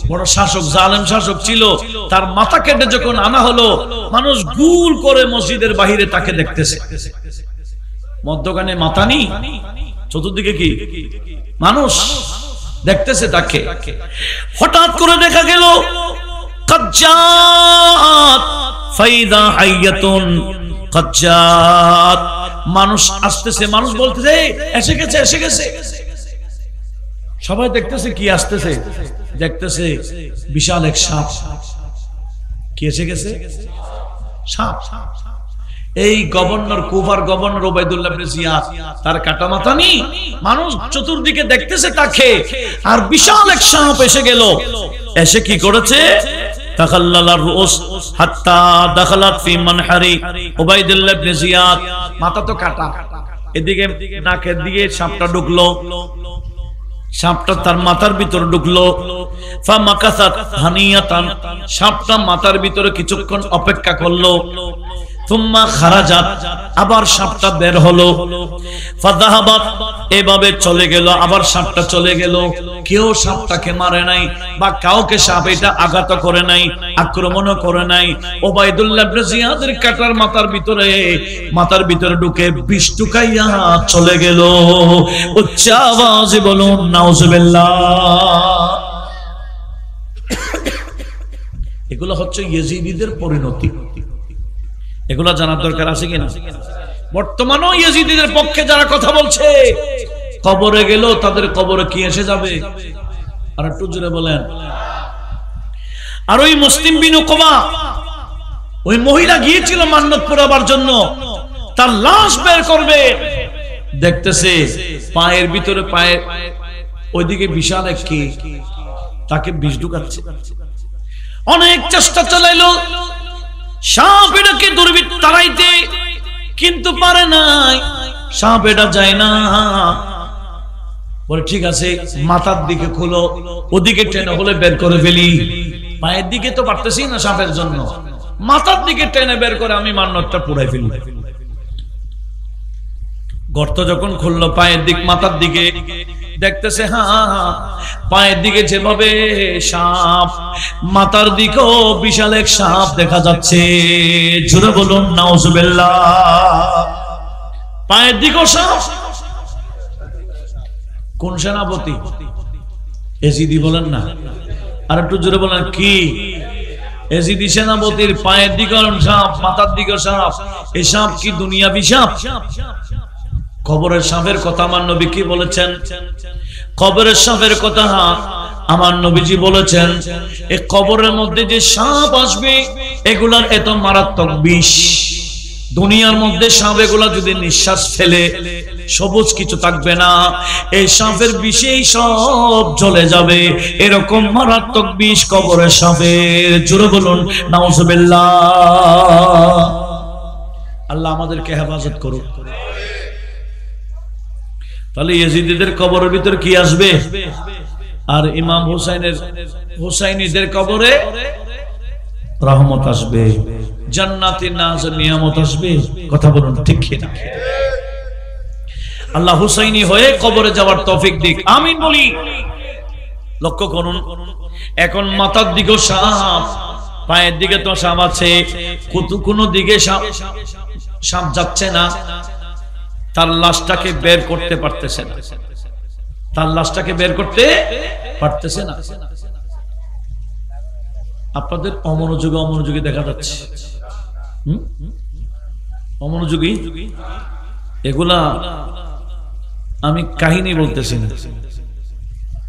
বড় শাসক, জালেম শাসক ছিল। তার মাথা কেটে যখন আনা হলো, মানুষ গুল করে মসজিদের বাহিরে তাকে দেখতেছে। মধ্যখানে মাথা নেই, চতুর্দিকে কি মানুষ দেখতেছে তাকে। হঠাৎ করে দেখা গেল কাজ্জাত ফাইদা হাইয়াতুন কাজ্জাত, মানুষ আসতেছে, মানুষ বলতেছে এসে গেছে, এসে গেছে। সবাই দেখতেছে কি আসতেছে, দেখতেছে বিশাল এক সাপ। কি এসে গেছে? সাপ। এই গভর্নর, কুফার গভর্নর উবাইদুল্লাহ ইবনে জিয়াদ, তার কাটা মাথা নেই, মানুষ চতুর্দিকে দেখতেছে তাকে, আর বিশাল এক সাপ এসে গেল। এসে কি করেছে? তাখাল্লালার রুস হাত্তা দাখালাত ফি মানহারি উবাইদুল্লাহ ইবনে জিয়াদ। মাথা তো কাটা, এদিকে নাকের দিকে সাপটা ঢুকলো, সাপটা তার মাথার ভিতরে ঢুকলো। ফামাকাসাত হানিয়াতান, সাপটা মাথার ভিতরে কিছুক্ষণ অপেক্ষা করলো। থুম্মা খারাজাত, আবার সাপটা বের হলো। ফাযাহাবাত, এভাবে চলে গেল, আবার সাপটা চলে গেল। কেউ সাপটাকে মারে নাই বা কাউকে সাপ এটা আঘাত করে নাই, আক্রমণও করে নাই। উবাইদুল্লাহ ইবনে জিয়াদের কাটার মাথার ভিতরে ঢুকে বিষ ঢুকাইয়া চলে গেল। উচ্চ আওয়াজে বলুন নাউজুবিল্লাহ। এগুলো হচ্ছে ইয়েজিদিদের পরিণতি। এগুলা জানার দরকার আছে কিনা? বর্তমানেও ইয়েজিদিদের পক্ষে যারা কথা বলছে, কবরে গেল তাদের কবরে কি এসে যাবে? আর একটু জোরে বলেন। আর ওই মুসলিম বিন উকবা, ওই মহিলা গিয়েছিল মান্নত পুরাবার জন্য, তার লাশ বের করবে, দেখতেছে পায়ের ভিতরে, পায়ের ওইদিকে বিশাল এক কি, তাকে বিষ ঢুকাচ্ছে। অনেক চেষ্টা চালাইলো সাপ এটাকে দুর্বৃত্ত তাড়াইতে, কিন্তু পারে নাই, সাপ এটা যায় না। বলে ঠিক আছে, মাথার দিকে খুলো, ওদিকে টেনে হলে বের করে ফেলি। পায়ের দিকে তো পারতেছি না সাপের জন্য, মাথার দিকে টেনে বের করে আমি মান্নতটা পুরাই ফেলি। গর্ত যখন খুললো পায়ের দিক, মাথার দিকে, দেখতেছে হ্যাঁ পায়ের দিকে যেভাবে সাপ, মাথার দিকেও বিশাল এক সাপ দেখা যাচ্ছে। জোরে বলুন নাউজুবিল্লাহ। পায়ের দিকেও সাপ। কোন সেনাপতি? এজিদি বলেন না, আর একটু জোরে বলেন কি? এজিদি সেনাপতির পায়ের দিকে সাপ, মাথার দিকে সাপ। এই সাপ কি দুনিয়াবি সাপ? কবরের সাপের কথা আমার নবী কি বলেছেন? কবরের সাপের কথা আমার নবীজি বলেছেন, এই কবরের মধ্যে যে সাপ আসবে এগুলার এত মারাত্মক বিষ। দুনিয়ার মধ্যে সাপ এগুলা যদি নিঃশ্বাস ফেলে সবুজ কিছু থাকবে না, এই সাপের বিষেই সব জ্বলে যাবে। এরকম মারাত্মক বিষ কবরের সাপের। জোরে বলুন নাউজুবিল্লাহ। আল্লাহ আমাদেরকে হেফাজত করুন। তাহলে ইয়েজিদিদের কবরের ভিতরে কি আসবে? আর ইমাম হুসাইনীদের কবরে রহমত আসবে, জান্নাতের নাজ নিয়ামত আসবে। কথা বলুন ঠিক কিনা? আল্লাহ হুসাইনী হয়ে কবরে যাওয়ার তৌফিক দিক, আমিন বলি। লক্ষ্য করুন, এখন মাথার দিকেও সাপ, পায়ের দিকে তো সাপ আছে, কোন দিকে সাপ যাচ্ছে না। তার লাশটাকে বের করতে পারতেছে না, তার লাশটাকে বের করতে পারতেছে না। আপনাদের অমনোযোগী দেখা যাচ্ছে। অমনোযোগী এগুলা আমি কাহিনী বলতেছি না,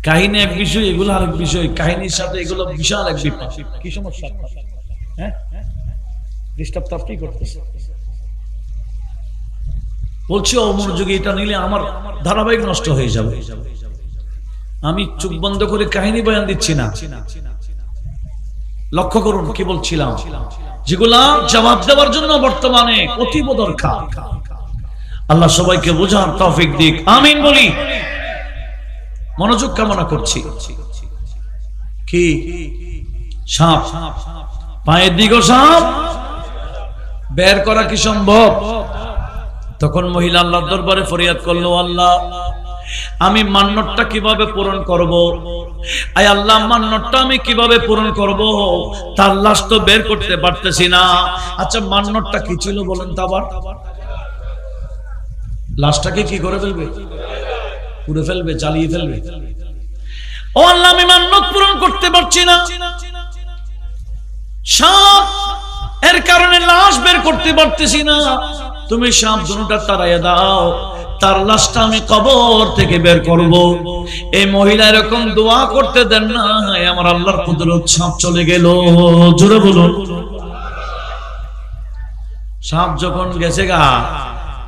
কাহিনী এক বিষয়, এগুলো আরেক বিষয়। কাহিনীর সাথে এগুলো বিশাল এক বিপদ। কি সমস্যা? হ্যাঁ, ডিস্টার্ব তো আপনি করতেছেন। বলছি অমনোযোগী এটা নিলে আমার ধারাবাহিক নষ্ট হয়ে যাবে। আমি চোখ বন্ধ করে কাহিনী বয়ান দিচ্ছি না, লক্ষ্য করুন কি বলছিলাম, যেগুলা জবাব দেওয়ার জন্য বর্তমানে অতীব দরকার। আল্লাহ সবাইকে বোঝার তৌফিক দিক, আমিন বলি। মনোযোগ কামনা করছি। কি সাপ, পায়ের দিকে সাপ, বের করা কি সম্ভব? তখন মহিলা আল্লাহর দরবারে ফরিয়াদ করলো, আল্লাহ আমি মান্যতটা কিভাবে পূরণ করব? আয় আল্লাহ মান্যতটা আমি কিভাবে পূরণ করব? তার লাশ তো বের করতে পারতেছি না। আচ্ছা মান্যতটা কি ছিল বলেন তো আবার? লাশটাকে কি করে ফেলবে? পুড়ে ফেলবে, জ্বালিয়ে ফেলবে। ও আল্লাহ আমি মান্যত পূরণ করতে পারছি না, সাপ এর কারণে লাশ বের করতে পারতেছি না, তুমি সাপ দুটোটা তাড়াইয়া দাও, তার লাশটা আমি কবর থেকে বের করব। এই মহিলা এরকম দোয়া করতে দেন না, আমার আল্লাহর কুদরত, সাপ চলে গেল। জোরে বলুন। সাপ যখন গেছে গা,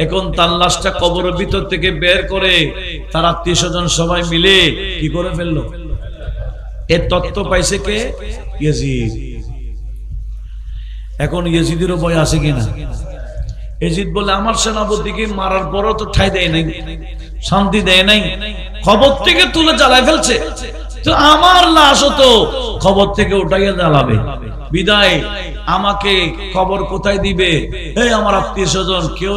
এখন তার লাশটা কবরের ভিতর থেকে বের করে তার আত্মীয় স্বজন সবাই মিলে কি করে ফেললো? এর তত্ত্ব পাইছে কে? ইয়াজিদ। এখন ইয়াজিদেরও ভয় আছে কিনা? ইয়াজিদ বলে আমার সেনাপতিকে মারার পরও তো ঠাই দেয় নাই, শান্তি দেয় নাই, খবর থেকে তুলে জ্বালায় ফেলছে, তো আমার লাশও তো খবর থেকে উঠাইয়া জ্বালাবে, বিদায় আমাকে খবর কোথায় দিবে? এই আমার আত্মীয় স্বজন কেউ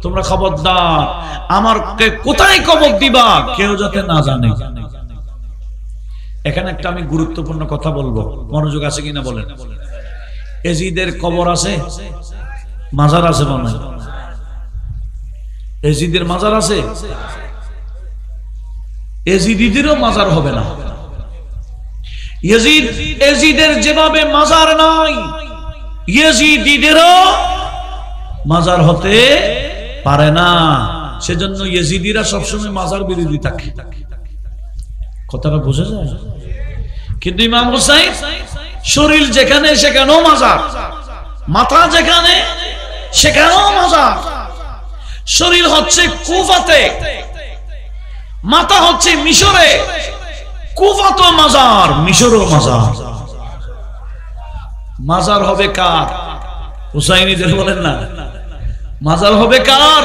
তোমরা খবরদার, আমার কোথায় খবর দিবা কেউ যাতে না জানে। এখানে একটা আমি গুরুত্বপূর্ণ কথা বলবো, মনোযোগ আছে কিনা বলেন। এজিদের কবর আছে, মাজার আছে মনে হয়? এজিদের মাজার আছে? এজিদিদেরও মাজার হবে না। এজিদের যেভাবে মাজার নাই, ইয়েজিদিদেরও মাজার হতে পারে না। সেজন্য ইয়েজিদিরা সবসময় মাজার বিরোধী থাকে। কথাটা বোঝা যায়? কিন্তু ইমাম হুসাইন শরীর যেখানে সেখানেও মাজার, মাথা যেখানে সেখানেও মাজার। শরীর হচ্ছে কুফাতে, মাথা হচ্ছে মিশরে। কুফা তো মাজার, মিশরও মাজার। মাজার হবে কার? হুসাইনিদের। বলেন না, মাজার হবে কার?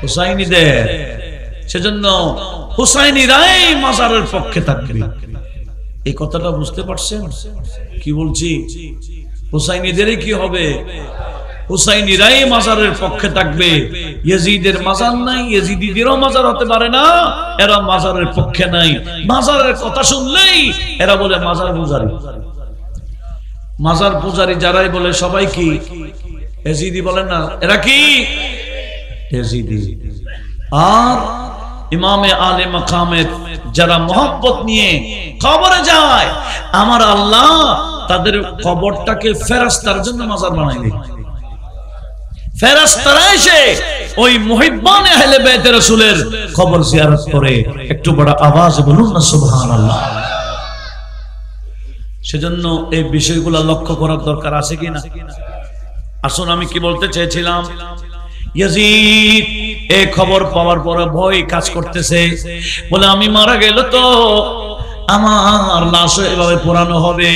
হুসাইনিদের। সেজন্য হুসাইনিরাই মাজারের পক্ষে থাকবে। এই কথাটা বুঝতে পারছেন কি বলছি? হুসাইনিদেরই কি হবে? হুসাইনিরাই মাজারের পক্ষে থাকবে। ইয়াজিদের মাজার নাই, ইয়াজিদিদেরও মাজার হতে পারে না, এরা মাজারের পক্ষে নাই। মাজারের কথা শুনলেই এরা বলে মাজার পূজারী। মাজার পূজারী যারাই বলে সবাই কি ইয়াজিদি? বলেন না, এরা কি ইয়াজিদি। আর ইমামে আলে মাকামের যারা মোহাব্বত নিয়ে কবরে যায়, আমার আল্লাহ তাদের কবরটাকে ফেরেশতার জন্য মাজার বানাইবে। ফেরেশতারা এসে ওই মুহিব্বানে আহলে বাইত রাসূলের কবর জিয়ারত করে। একটু বড় আওয়াজ বলুন না সুবহানাল্লাহ। সেজন্য এই বিষয়গুলো লক্ষ্য করার দরকার আছে কিনা? আসুন, আমি কি বলতে চেয়েছিলাম, ইয়াজিদ এই খবর পাওয়ার পরে ভয় কাজ করতেছে, বলে আমি মারা গেল তো আমার লাশ এভাবে পোড়ানো হবে,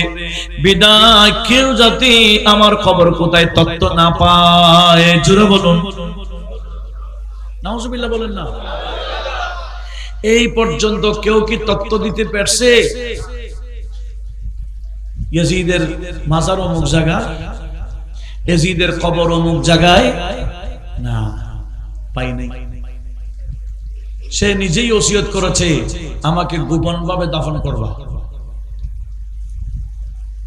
বিদায় কেউ যাতে আমার খবর কোথায় তত্ত্ব না পায়। জোরে বলুন নাউজুবিল্লাহ। বলেন না। এই পর্যন্ত কেউ কি তত্ত্ব দিতে পারছে ইয়াজিদের মাজার অমুক জায়গা, ইয়াজিদের কবর অমুক জায়গায়? না, পাই নাই। সে নিজেই ওসিয়ত করেছে আমাকে গোপন ভাবে দাফন করবা,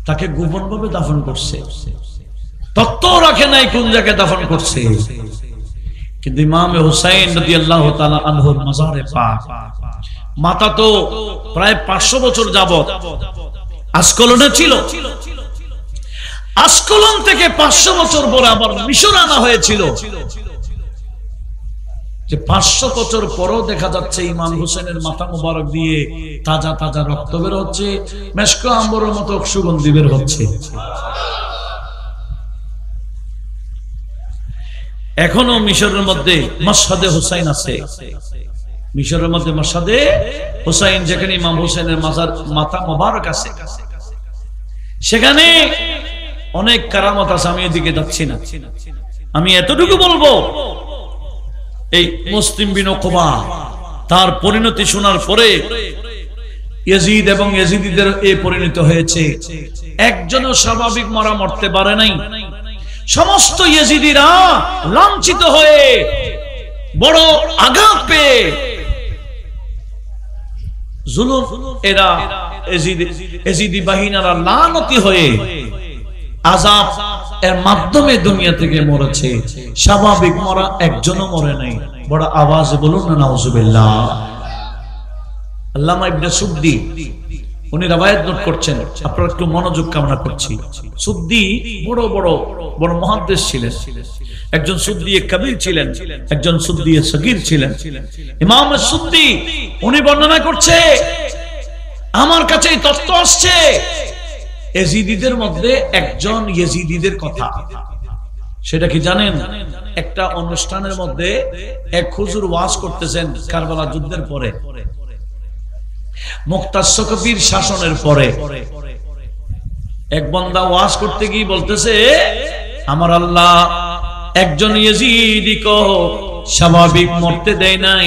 তাকে গোপন ভাবে দাফন করছে, তত্ত্ব রাখে নাই কোন জায়গায় দাফন করছে। কিন্তু ইমাম হুসাইন রাদিয়াল্লাহু তাআলা আনহুর মাজারে পাক, মাতা তো প্রায় 500 বছর যাবত আস্কলনে ছিল। আস্কলন থেকে 500 বছর পরে আবার মিশর আনা হয়েছিল। যে 500 বছর পরও দেখা যাচ্ছে ইমাম হুসেনের মাথা মুবারক দিয়ে তাজা তাজা রক্ত বের হচ্ছে, মেশক আম্বরের মতো সুগন্ধি বের হচ্ছে। এখনো মিশরের মধ্যে মসজিদে হুসাইন আছে। মিশরের মধ্যে মশাদে হুসাইন, যেখানে ইমাম হুসাইনের মাথা মোবারক আছে, সেখানে অনেক কারামত আছে। আমি এদিকে যাচ্ছি না, আমি এতটুকু বলবো, এই মুসলিম বিন উকবা তার পরিণতি শোনার পরে ইয়াজিদ এবং ইয়াজিদীদের এই পরিণত হয়েছে। একজনও স্বাভাবিক মরতে পারে নাই। সমস্ত ইয়াজিদীরা লাঞ্ছিত হয়ে, বড় আঘাত পেয়ে, জুলুম, এরা ইয়াজিদী বাহিনীরা লানতি হয়ে আযাব এর মাধ্যমে দুনিয়া থেকে মরেছে। স্বাভাবিক মরা একজনও মরে নাই। বড় আওয়াজে বলুন না নাউজুবিল্লাহ। আল্লামা ইবনে সুদ্দি উনি রওয়ায়াত নোট করছেন, আপনারা একটু মনোযোগ কামনা করছি। সুদ্দি বড় বড় বড় মুহাদ্দিস ছিলেন। একজন সুদ্দি কবির ছিলেন, একজন সুদ্দি সগীর ছিলেন। ইমাম সুদ্দি উনি বর্ণনা করছে, আমার কাছে এই তথ্য আসছে, ইয়াজিদীদের মধ্যে একজন ইয়াজিদীদের কথা। সেটা কি জানেন? একটা অনুষ্ঠানের মধ্যে এক হুজুর ওয়াজ করতেছেন কারবালা যুদ্ধের পরে, মুক্তার সকফির শাসনের পরে। এক বান্দা ওয়াজ করতে গিয়ে বলতেছে, আমার আল্লাহ একজন ইয়াজিদীকে স্বাভাবিক মরতে দেয় নাই,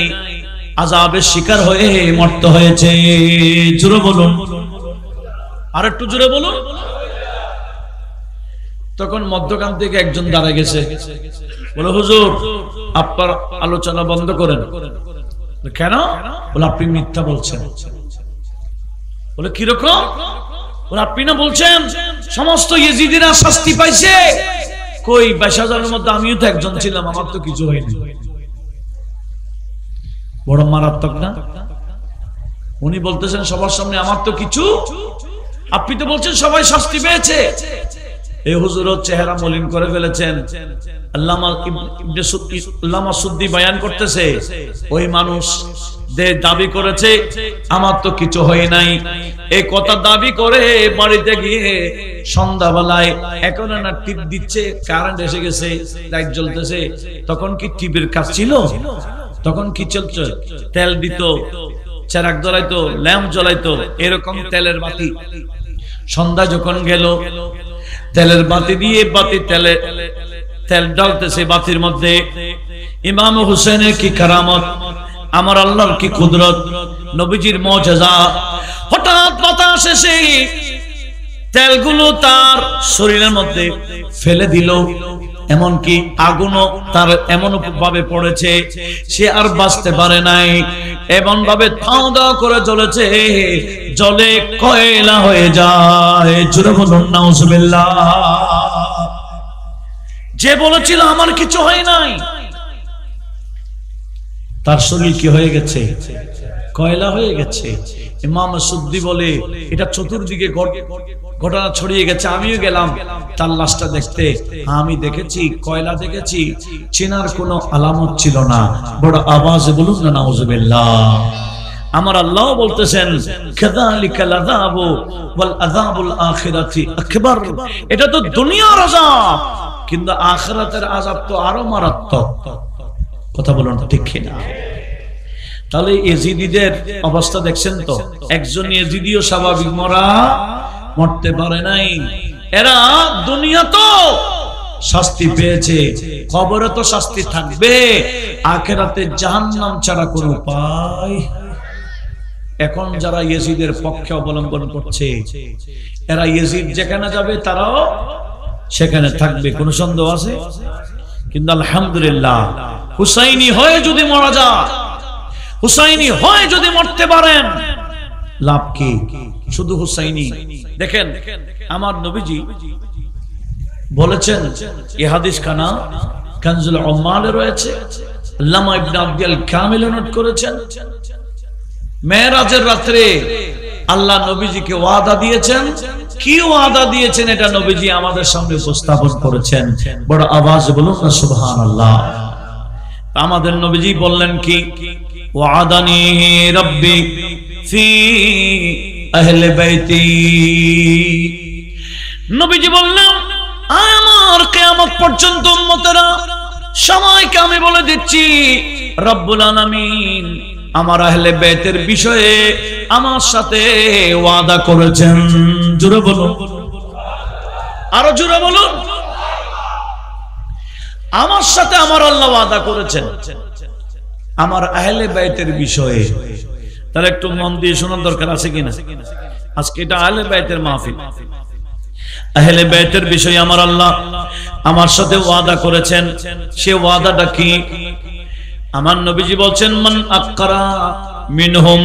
আযাবের শিকার হয়ে মরতে হয়েছে। জোরে বলুন, আর একটু জোরে বলুন। তখন মধ্যখান থেকে একজন দাঁড়ায় গেছে, বলে হুজুর আপনার আলোচনা বন্ধ করেন। কেন? বলে আপনি মিথ্যা বলছেন। বলে কিরকম? বলে আপনি না বলছেন সমস্ত ইয়াজিদীরা শাস্তি পাইছে। কই 22,000-এর মধ্যে আমিও তো একজন ছিলাম, আমার তো কিছু হয়নি। বড় মারাত্মক না? উনি বলতেছেন সবার সামনে আমার তো কিছু, আপনি তো বলছেন সবাই শাস্তি পেয়েছে। এই হুজুরও চেহারা মলিন করে ফেলেছেন। আল্লামা সুদ্দি বয়ান করতেছে, ওই মানুষ দাবি করেছে আমার তো কিছু হয় নাই, এই কথা দাবি করে বাড়িতে গিয়ে সন্ধ্যাবেলায় এখন না টিপ দিচ্ছে, কারেন্ট এসে গেছে, লাইট জ্বলতেছে। তখন কি টিপের কাজ ছিল? তখন কি চলছে? তেল দিত, চেরাক জ্বলাইতো, ল্যাম্প জ্বলাইতো, এরকম তেলের বাতি। সন্ধ্যা যখন গেল, তেলের বাতি দিয়ে তেল ঢালতেছে বাতির মধ্যে। ইমাম হুসেনের কি কারামত, আমার আল্লাহর কি কুদরত, নবীজির মুজিজা। হঠাৎ বাতাস এসে তেলগুলো তার শরীরের মধ্যে ফেলে দিল, এমনকি আগুনও তার এমন ভাবে পড়েছে সে আর বাঁচতে পারে নাই। এমন ভাবে ধাও ধাও করে জ্বলেছে, জলে কয়লা হয়ে যায়। জোরে বলুন নাউজুবিল্লাহ। যে বলেছিল আমার কিছু হয় নাই, তার শরীর কি হয়ে গেছে? কয়লা হয়ে গেছে। ইমাম সুদ্দি বলে এটা চতুর্দিকে ঘটনা ছড়িয়ে গেছে। আমিও গেলাম তার লাশটা দেখতে, আমি দেখেছি কয়লা দেখেছি, চেনার কোনো আলামত ছিল না। বড় আওয়াজে বলুন না নাউজুবিল্লাহ। আমার আল্লাহ বলতেছেন কাযালিকা আযাবু ওয়াল আযাবুল আখিরাতি আকবার। এটা তো দুনিয়ার আযাব, কিন্তু আখিরাতের আযাব তো আরো মারাত্মক। কথা বলুন ঠিক কিনা? তাহলে ইয়াজিদীদের অবস্থা দেখছেন তো, একজন ইয়াজিদীও স্বাভাবিক মরতে পারে নাই। এরা দুনিয়া তো শাস্তি পেয়েছে, কবরে তো শাস্তি থাকবে, আখিরাতে জাহান্নাম ছাড়া কোনো উপায়। এখন যারা ইয়াজিদের পক্ষে অবলম্বন করছে, এরা ইয়াজিদ যেখানে যাবে তারাও সেখানে থাকবে, কোনো সন্দেহ আছে? কিন্তু আলহামদুলিল্লাহ, হুসাইনি হয়ে যদি মারা যায়, হুসাইনি হয়ে যদি মরতে পারেন, লাভ কি? শুধু হুসাইনি দেখেন, আমার নবীজি বলেছেন, এই হাদিস খানা কানজুল উম্মালে রয়েছে, আল্লামা ইবনে আব্দুল কামিল নোট করেছেন। মেরাজের রাতে আল্লাহ নবীজিকে ওয়াদা দিয়েছেন। কি ওয়াদা দিয়েছেন এটা নবীজি আমাদের সামনে উপস্থাপন করেছেন। বড় আওয়াজে বলুন না সুবহানাল্লাহ। আমাদের নবীজি বললেন কি, ওয়াদানি রাব্বি ফি আহলে বাইতি। নবীজি বললেন, আমার কিয়ামত পর্যন্ত উম্মতেরা সবাইকে আমি বলে দিচ্ছি, রব্বুল আলামিন আমার আহলে বাইতের বিষয়ে আমার সাথে ওয়াদা করেছেন। জোরে বলুন, আরো জোরে বলুন। আমার সাথে আমার আল্লাহ ওয়াদা করেছেন আমার আহলে বাইতের বিষয়ে। তাহলে একটু মন দিয়ে শোনার দরকার আছে কিনা? আজকে এটা আহলে বাইতের মাহফিল। আহলে বাইতের বিষয়ে আমার আল্লাহ আমার সাথে ওয়াদা করেছেন। সে ওয়াদাটা কি? আমার নবীজি বলছেন, মান আকরা মিনহুম,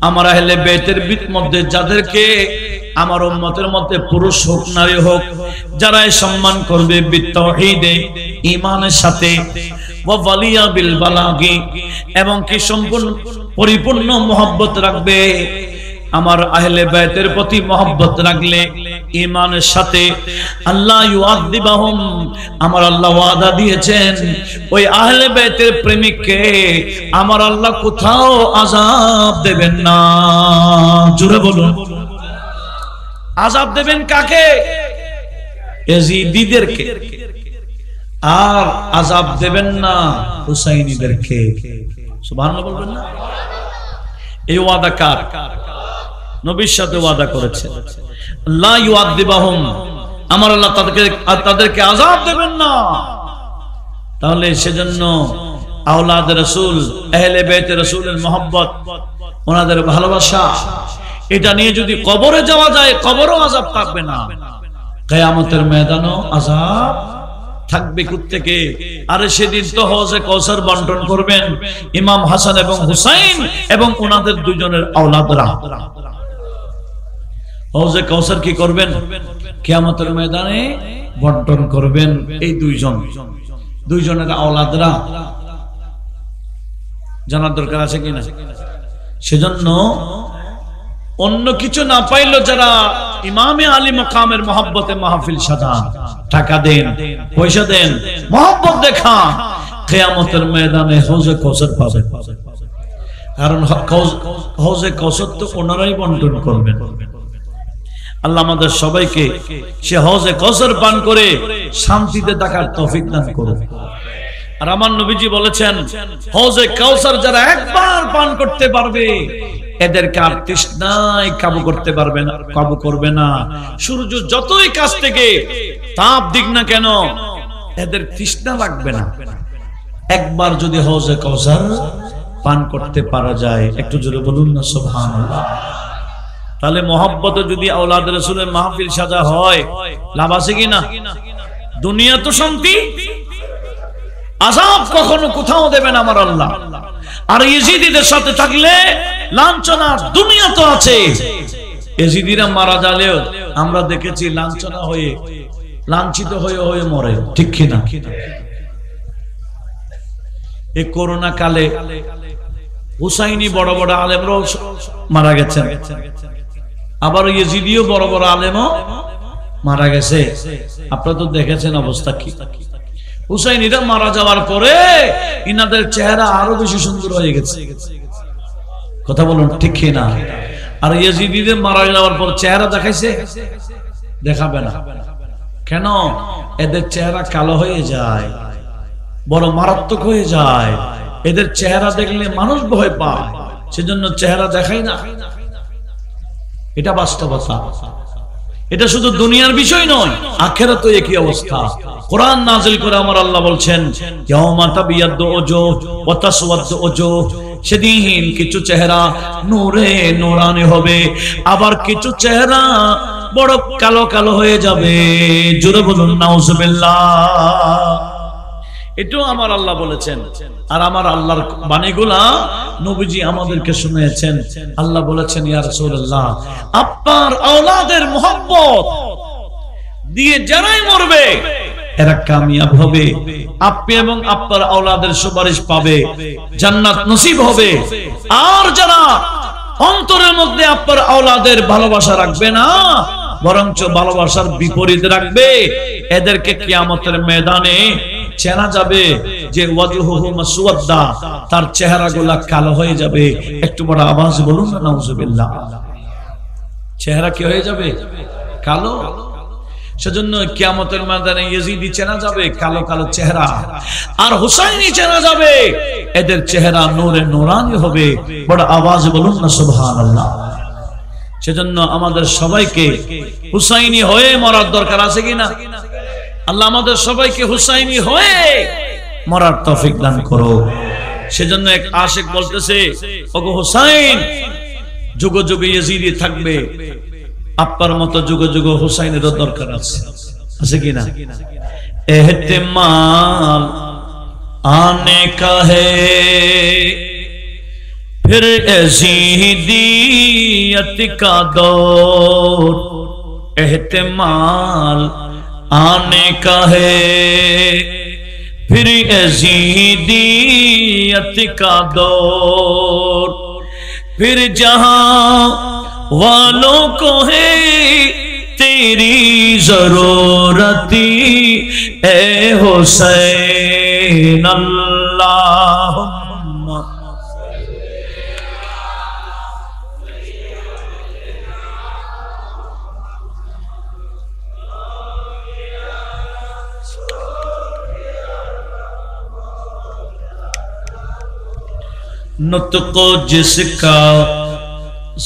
আমার আহলে বাইতের মধ্যে যাদেরকে আমার উম্মতের মধ্যে পুরুষ হোক নারী হোক, যারা সম্মান করবে বিত্তাওহীদে, ঈমানের সাথে, ওয়া ওয়ালিয়া বিল বালাগি, এবং কি সম্পূর্ণ পরিপূর্ণ মহব্বত রাখবে। আমার আহলে বাইতের প্রতি মহব্বত রাখলে ঈমানের সাথে, আল্লাহ ইউআযিবাহুম, আমার আল্লাহ ওয়াদা দিয়েছেন ওই আহলে বাইতের প্রেমিককে আমার আল্লাহ কোথাও আযাব দেবেন না। জোরে বলুন, আযাব দেবেন কাকে? ইয়াজিদীদেরকে। আর আযাব দেবেন না হুসাইনীদেরকে। সুবহানাল্লাহ বলবেন না? এই ওয়াদা কার? নবীর সাথে ওয়াদা করেছে। লা ইউআযিবাহুম, আমার আল্লাহ তাদেরকে আযাব দেবেন না। তাহলে সেজন্য আওলাদ রাসূল, আহলে বাইতে রাসূলের মহব্বত, ওনাদের ভালোবাসা, এটা নিয়ে যদি কবরে যাওয়া যায়, কবরও আযাব থাকবে না, কিয়ামতের ময়দানও আযাব থাকবে। কোত্থেকে? আরে সেদিন তো হওজে কাউসার বন্টন করবেন ইমাম হাসান এবং হুসাইন এবং ওনাদের দুজনের আওলাদরা। হওজে কাউসার কি করবেন? কিয়ামতের ময়দানে বন্টন করবেন এই দুইজনের আওলাদরা। জানার দরকার আছে কিনা? সেজন্য অন্য কিছু না পাইলো যারা ইমামে আলী মাকামের মহব্বতে মাহফিল সাজান, টাকা দেন, পয়সা দেন, মহব্বত দেখান, কিয়ামতের ময়দানে হওজে কাউসার পাবে। কারণ হওজে কাউসার তো ওনারাই বন্টন করবেন। আল্লাহ আমাদের সবাইকে সে হওজে কাউসার পান করে শান্তিতে থাকার তৌফিক দান করুন। আর আমার নবীজি বলেছেন, হওজে কাউসার যারা একবার পান করতে পারবে, এদেরকে আর তৃষ্ণায় কাবু করবে না। সূর্য যতই কাছ থেকে তাপ দিক না কেন, এদের তৃষ্ণা লাগবে না। একবার যদি হওজে কাউসার পান করতে পারা যায়, একটু জোরে বলুন না সুবহানাল্লাহ। তাহলে মহব্বত যদি আওলাদ রাসূলের মাহফিল সাজা হয়, লাভ আছে কিনা? দুনিয়া তো শান্তি, আযাব কখনো কোথাও দেবেন আমার আল্লাহ। আর ইয়েজিদিদের সাথে থাকলে লাঞ্ছনা দুনিয়া তো আছে। ইয়েজিদিরা মারা গেলেও আমরা দেখেছি লাঞ্ছনা হয়ে, লাঞ্ছিত হয়ে মরে, ঠিক কিনা? এই করোনা কালে হুসাইনি বড় বড় আলেমরাও মারা গেছেন, আবার ইয়েজিদিও বড় বড় আলেমও মারা গেছে। আপনারা তো দেখেছেন অবস্থা কি। হুসাইনিরা মারা যাওয়ার পরে ইনাদের চেহারা আরো বেশি সুন্দর হয়ে গেছে। কথা বলুন, ঠিক কিনা? আর ইয়াজিদিদের মারা যাওয়ার পর চেহারা দেখাইছে? দেখাবে না। কেন? এদের চেহারা কালো হয়ে যায়, বড় মারাত্মক হয়ে যায়। এদের চেহারা দেখলে মানুষ ভয় পায়, সেজন্য চেহারা দেখাই না। এটা বাস্তবতা। এটা শুধু দুনিয়ার বিষয় নয়, আখিরাতেও একই অবস্থা। কোরআন নাযিল করে আমার আল্লাহ বলছেন, ইয়াউমা তাবিয়াদ্দু ওজুহ ওয়া তাসওয়াদ্দু ওজুহ, সেদিন কিছু চেহারা নূরে নূরানি হবে, আবার কিছু চেহারা বড় কালো কালো হয়ে যাবে। জোরে বলুন নাউজুবিল্লাহ। এটাও আমার আল্লাহ বলেছেন। আর আমার আল্লাহর বাণীগুলা নবীজি আমাদেরকে শুনিয়েছেন। আল্লাহ বলেছেন, ইয়া রাসূলুল্লাহ, আপনার আওলাদের মহব্বত দিয়ে যারাই মরবে এরা কামিয়াব হবে, আপনি এবং আপনার আওলাদের সুপারিশ পাবে, জান্নাত নসিব হবে। আর যারা অন্তরের মধ্যে আপনার আওলাদের ভালোবাসা রাখবে না, বরঞ্চ ভালোবাসার বিপরীত রাখবে, এদেরকে কিয়ামতের ময়দানে চেনা যাবে যে ওয়াজহুহু মাসওয়াদা, তার চেহারাগুলো কালো হয়ে যাবে। একটু বড় আওয়াজ বলুন না নাউজুবিল্লাহ। চেহারা কি হয়ে যাবে? কালো। সেজন্য কিয়ামতের ময়দানে ইয়েজিদি চেনা যাবে কালো কালো চেহারা, আর হুসাইনি চেনা যাবে এদের চেহারা নূরে নূরানি হবে। বড় আওয়াজে বলুন না সুবহানাল্লাহ। সেজন্য আমাদের সবাইকে হুসাইনি হয়ে মরার দরকার আছে কিনা? আল্লাহ আমাদের সবাইকে হুসাইনি হয়ে মরার তৌফিক দান করো। সেজন্য এক আশিক বলতেছে, ওগো হুসাইন, যুগ যুগে ইয়াজিদি থাকবে, আপনার মতো যুগ যুগ হুসাইনের দরকার আছে। আছে কিনা? এহতেমাল आने का है फिर यजीदियत का दौर, एहतिमाल आने का है फिर यजीदियत का दौर, फिर जहां वालों को है तेरी जरूरती ए हुसैन, अल्लाहुम्मा नुत्को जिसका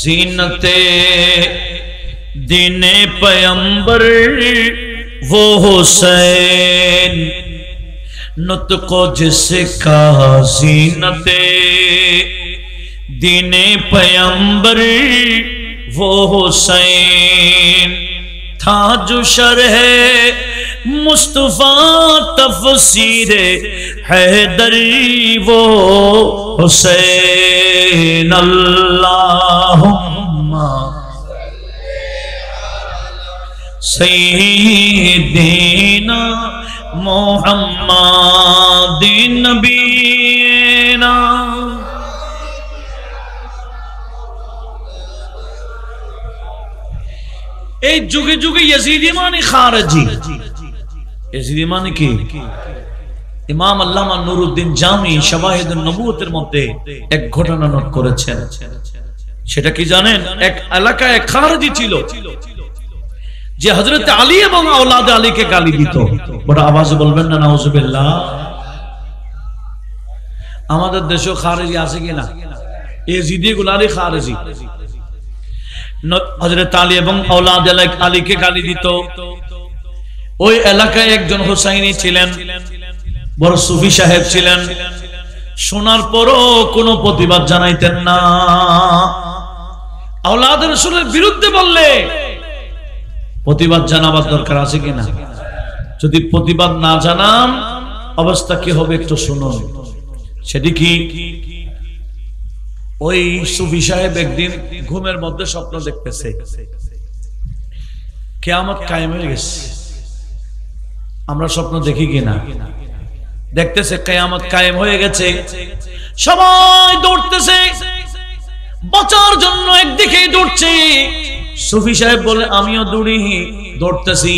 ज़ीनते दीने पैगंबर वो हुसैन, नुत्को जिसका ज़ीनते दीने पैगंबर वो हुसैन, था जो शरह मुस्तफा तफसीरे हैदर वो हुसैन, अल्लाहुम्मा सय्यिदीना मुहम्मदिन नबीना। এই যুগে যুগে ইয়াজিদি মানে খারজি। ইয়াজিদি মানে কি? ইমাম আল্লামা নুরউদ্দিন জামি শাওয়াহিদুন নবুয়তের মধ্যে এক ঘটনা নোট করেছেন। সেটা কি জানেন? এক এলাকায় এক খারজি ছিল যে হযরত আলী এবং আওলাদ আলীকে গালি দিত। বড় আওয়াজে বলবেন না নাউজুবিল্লাহ। আমাদের দেশেও খারজি আছে কিনা? ইয়াজিদি গুলারই খারজি। হযরত আলী এবং আওলাদ আলীকে গালি দিত। ওই এলাকায় একজন হুসাইনি ছিলেন, বড় সুফি সাহেব ছিলেন। শোনার পরও কোনো প্রতিবাদ জানাইতেন না। আওলাদ রাসূলের বিরুদ্ধে বললে প্রতিবাদ জানাবার দরকার আছে কিনা? যদি প্রতিবাদ না জানান অবস্থা কি হবে একটু শুনুন। সেটি কি? ওই সুফি সাহেব একদিন ঘুমের মধ্যে স্বপ্ন দেখতেছে কিয়ামত কায়েম হয়ে গেছে। আমরা স্বপ্ন দেখি কিনা? দেখতেছে কিয়ামত কায়েম হয়ে গেছে। সবাই দৌড়তেছে বাঁচার জন্য, একদিকেই দৌড়ছে। সুফি সাহেব বলে আমিও দৌড়ি, দৌড়তেছি।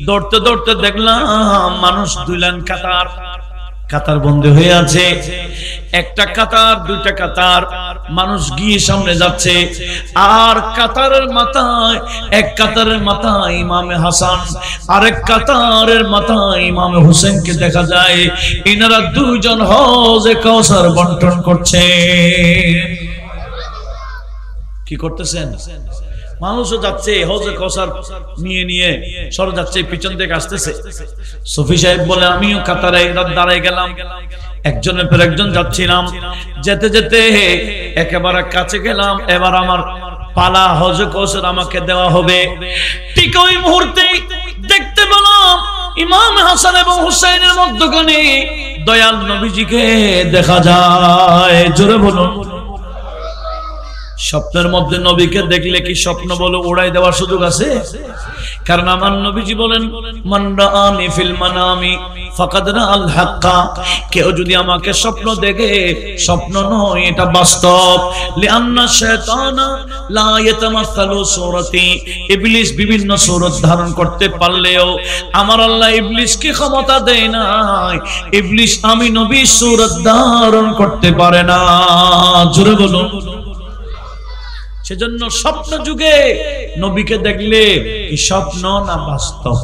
দৌড়তে দৌড়তে দেখলাম মানুষ দুই লাইন কাতার বন্ধ হয়ে আছে। একটা কাতার, দুইটা কাতার, মানুষ গিয়ে সামনে যাচ্ছে। আর কাতারের মাথায়, এক কাতারের মাথায় ইমামে হাসান, আরেক কাতারের মাথায় ইমামে হোসেনকে দেখা যায়। এনারা দুইজন হজে কাউসার বন্টন করছে। কি করতেছেন? মানুষও যাচ্ছে হজে কাউসার নিয়ে নিয়ে সরে যাচ্ছে, পিছন থেকে আসতেছে। সুফি সাহেব বলে আমিও কাতারে দাঁড়ায় গেলাম, একজনের পর একজন যাচ্ছিলাম। যেতে যেতে একেবারে কাছে গেলাম, এবার আমার পালা, হজে কাউসার আমাকে দেওয়া হবে। ঠিক ওই মুহূর্তে দেখতে পেলাম ইমাম হাসান এবং হুসাইনের মধ্যখানে দয়াল নবীজিকে দেখা যায়। জোরে বলুন। স্বপ্নের মধ্যে নবীকে দেখলে কি স্বপ্ন বলে উড়াই দেওয়ার সুযোগ আছে? কারণ আমার নবীজি বলেন মান রাআনি ফিল মানামি ফাকাদ রাআল হাক্কা, কেউ যদি আমাকে স্বপ্ন দেখে, স্বপ্ন নয় এটা বাস্তব। লিআন্না শায়তানা লা ইয়াতামাসসালু সূরাতি, ইবলিস বিভিন্ন সূরত ধারণ করতে পারলেও আমার আল্লাহ ইবলিসকে ক্ষমতা দেয় না। ইবলিস আমি নবীর সূরত ধারণ করতে পারে না। জোরে বলুন। সেজন্য স্বপ্ন যুগে নবীকে দেখলে কি স্বপ্ন না বাস্তব?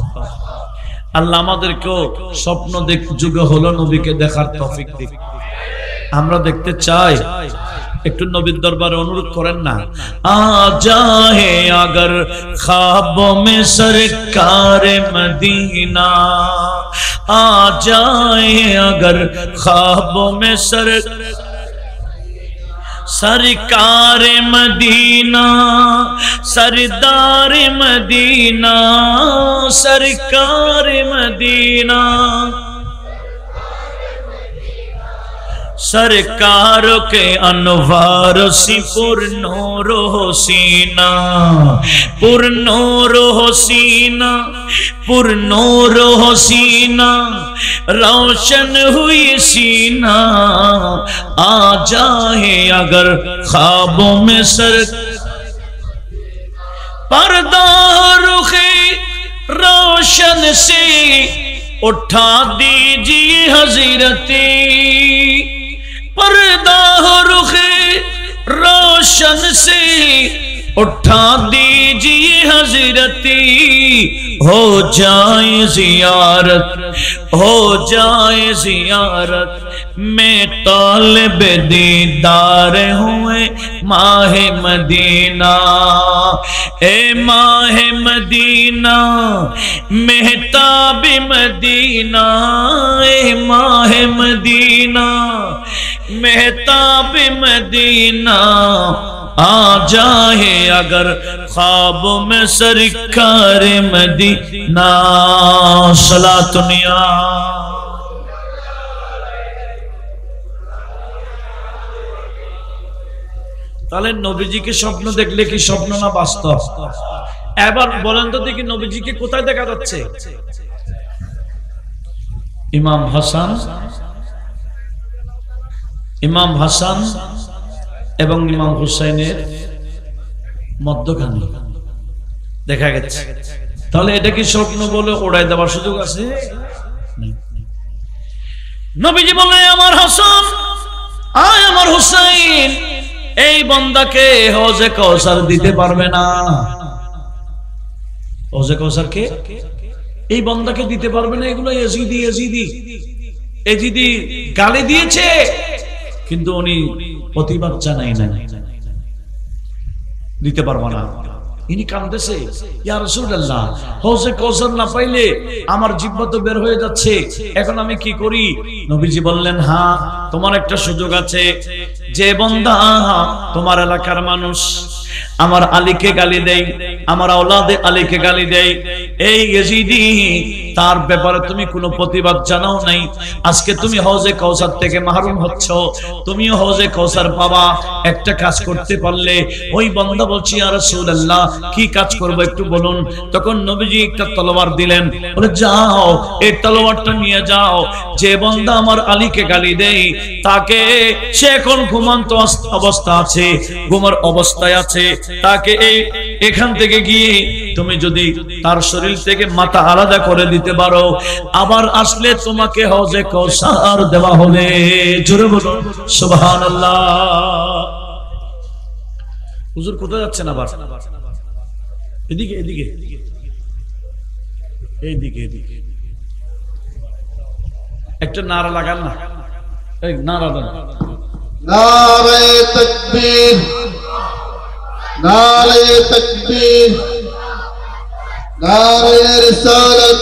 আল্লাহ আমাদেরকেও স্বপ্ন যুগে হলো নবীকে দেখার তৌফিক দিক। আমরা দেখতে চাই, একটু নবীর দরবারে অনুরোধ করেন না। আ জাহে আগর খ্বাবো মে সরকার মদিনা, আ জায়ে আগর খ্বাবো মে सरकार मदीना, सरदार मदीना, सरकार मदीना, सरकारों के अनवार सी पुरनूर सीना, पुरनूर सीना, पुरनूर सीना, रोशन हुई सीना, आ जाए अगर ख्वाबों में सर पर्दा रुखे रोशन से उठा दीजिए हज़रती, पर्दा रुखे रोशन से उठा दीजिए हज़रती, हो जाए ज़ियारत, हो जाए ज़ियारत में तालिब दीदार हुए माहे मदीना, ए माहे मदीना, मेहताब मदीना, ए माहे मदीना, मेहताब मदीना, आ जाए अगर ख्वाबों में सरकार मदीना। सलातुनिया তাহলে নবীজিকে স্বপ্ন দেখলে কি স্বপ্ন না বাস্তব? এবার বলেন তো দেখি নবীজিকে কোথায় দেখা যাচ্ছে? ইমাম হাসান এবং ইমাম হুসাইনের মধ্যখানে দেখা গেছে। তাহলে এটা কি স্বপ্ন বলে ওড়াই দেওয়ার সুযোগ আছে? নবীজি বলে, আমার হাসান আয় আমার হুসাইন এই বান্দাকে হজে কাউসার দিতে পারবে না। হজে কাউসার কে? এই বান্দাকে দিতে পারবে না। এগুলো এজিদি গালি দিয়েছে, কিন্তু উনি প্রতিবাদ জানাই না, দিতে পারবো না। ইনি কাঁদতেছে, ইয়া রাসূলুল্লাহ হজে কাউসার না পাইলে আমার জিহ্বা তো বের হয়ে যাচ্ছে, এখন আমি কি করি? নবীজি বললেন, হ্যাঁ তোমার একটা সুযোগ আছে। যে বান্দা তোমার এলাকার মানুষ আমার আলীকে গালি দেয়, আমার আওলাদে আলীকে গালি দেয়, এই ইয়াজিদি তার ব্যাপারে তুমি কোনো প্রতিবাদ জানাও নাই, আজকে তুমি হজে কাউসার থেকে মাহরুম হচ্ছ, তুমিও হজে কাউসার পাবা। একটা কাজ করতে পারলে। ওই বান্দা বলছি, ইয়া রাসূলুল্লাহ কি কাজ করব একটু বলুন। তখন নবীজি একটা তলোয়ার দিলেন, বলে যাও এই তলোয়ারটা নিয়ে যাও, যে বান্দা আমার আলীকে গালি দেয় তাকে, সে এখন ঘুমন্ত অবস্থা আছে, ঘুমার অবস্থায় আছে, তাকে এখান থেকে গিয়ে তুমি যদি তার শরীর থেকে মাথা আলাদা করে দিতে পারো, আবার আসলে তোমাকে হজে কাউসার দেওয়া হবে। জোরে বলুন সুবহানাল্লাহ। হুজুর কোথায় যাচ্ছেন আবার? এদিকে এদিকে এইদিকে এদিকে একটা নারা লাগান না, এই নারা দেন। নারে তাকবীর, নারে তাকবীর, নারে রিসালাত,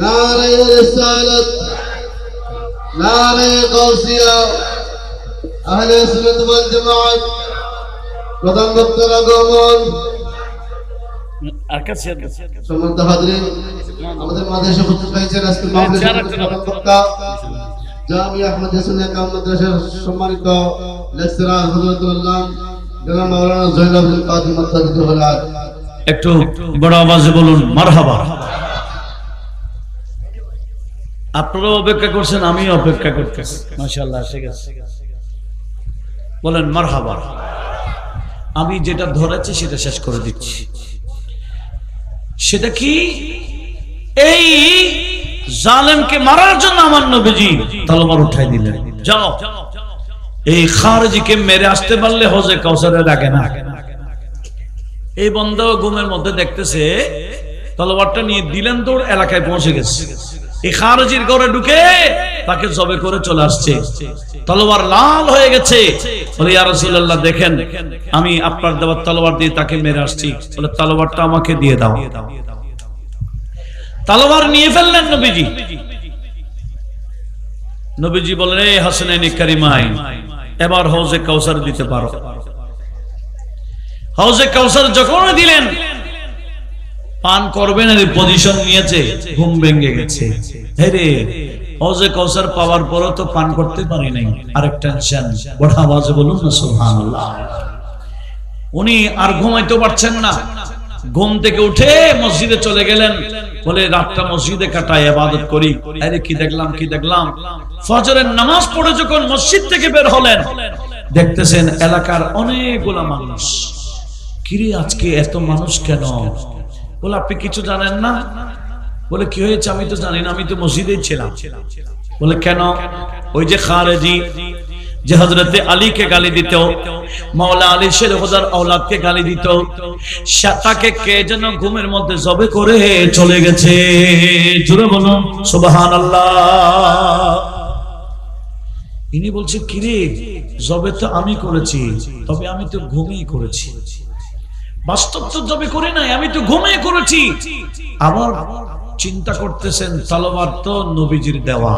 নারে রিসালাত, নারে গাউসিয়া, আহলে সুন্নাত ওয়াল জামাত। প্রধান বক্তার আগমন। সম্মানিত হাজরিন, আমাদের মাঝে এসে উপস্থিত হয়েছেন আজকের মাহফিলের প্রধান বক্তা জামিয়া আহমদিয়া সুন্নাহ কাম মাদ্রাসার সম্মানিত লেকচারার হযরতুল্লাহ জনাব মাওলানা জয়নুল আবেদিন কাদরী মাদ্রাসাতুল আলিয়া। একটু বড় আওয়াজে বলুন মারহাবা। আপনারা অপেক্ষা করছেন, আমি অপেক্ষা করতেছি। মাশাআল্লাহ, ঠিক আছে, বলেন মারহাবা। আমি যেটা ধরেছি সেটা শেষ করে দিচ্ছি। সেটা কি? এই জালেমকে মারার জন্য আমার নবীজি তলোয়ার উঠাই দিলেন। যাও এই খারজিকে মেরে আসতে পারলে হজে কাউসারে লাগে না। এই বন্ধ ঘুমের মধ্যে দেখতেছে তলোয়ারটা নিয়ে দিলেন দৌড়, এলাকায় পৌঁছে গেছে। এই খারজির ঘরে ঢুকে তাকে জবে করে চলে আসছে, তলোয়ার লাল হয়ে গেছে। বলে ইয়া রাসূলুল্লাহ দেখেন আমি আপনার দেওয়া তলোয়ার দিয়ে তাকে মেরে আসছি। বলে তলোয়ারটা আমাকে দিয়ে দাও। তলোয়ার নিয়ে ফেললেন নবীজি। নবীজি বলেন এই হাসানাইনি কারিমাইন, এবার হাউজে কাউসার দিতে পারো। হাউজে কাউসার যখন দিলেন, পান করবেন এর পজিশন নিয়েছে, ঘুম ভেঙে গেছে। হেরে হাউজে কাউসার পাওয়ার পরও তো পান করতে পারি নাই, আরেক টেনশন। বড় আওয়াজে বলুন না সুবহানাল্লাহ। উনি আর ঘুমাইতে পারছেন না, ঘুম থেকে উঠে মসজিদে চলে গেলেন। বলে রাতটা মসজিদে কাটাই, ইবাদত করি। আরে কি দেখলাম কি দেখলাম, ফজরের নামাজ পড়ে যখন মসজিদ থেকে বের হলেন, দেখতেছেন এলাকার অনেকগুলা মানুষ। কিরে আজকে এত মানুষ কেন? বলে আপনি কিছু জানেন না? বলে কি হয়েছে? আমি তো জানি না, আমি তো মসজিদেই ছিলাম। বলে কেন? ওই যে খারেজি যে হযরতে আলীকে গালি দিত, মাওলা আলী শের খোদার औलादকে গালি দিত, তাকে কে যেন ঘুমের মধ্যে জবে করে চলে গেছে। জোরে বলুন সুবহানাল্লাহ। ইনি বলছে কিরে জবে তো আমি করেছি, তবে আমি তো ঘুমিয়ে করেছি। বাস্তব তো জবে করে নাই, আমি তো ঘুমিয়ে করেছি। আবার চিন্তা করতেছেন তলোয়ার তো নবীজির দেওয়া,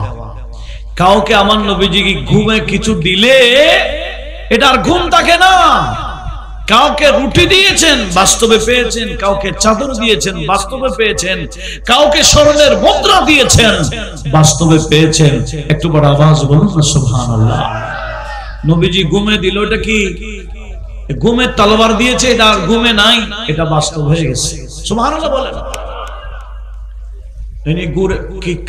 কাউকে আমার নবীজি ঘুমে কিছু দিলে এটা আর ঘুম থাকে না। কাউকে রুটি দিয়েছেন, বাস্তবে পেয়েছেন। কাউকে চাদর দিয়েছেন, বাস্তবে পেয়েছেন। কাউকে স্বর্ণের মুদ্রা দিয়েছেন, বাস্তবে পেয়েছেন। একটু বড় আওয়াজ বলুন না সুবহানাল্লাহ। নবীজি ঘুমে দিল, এটা কি ঘুমে তলোয়ার দিয়েছে? এটা আর ঘুমে নাই, এটা বাস্তব হয়ে গেছে। সুবহানাল্লাহ বলেন।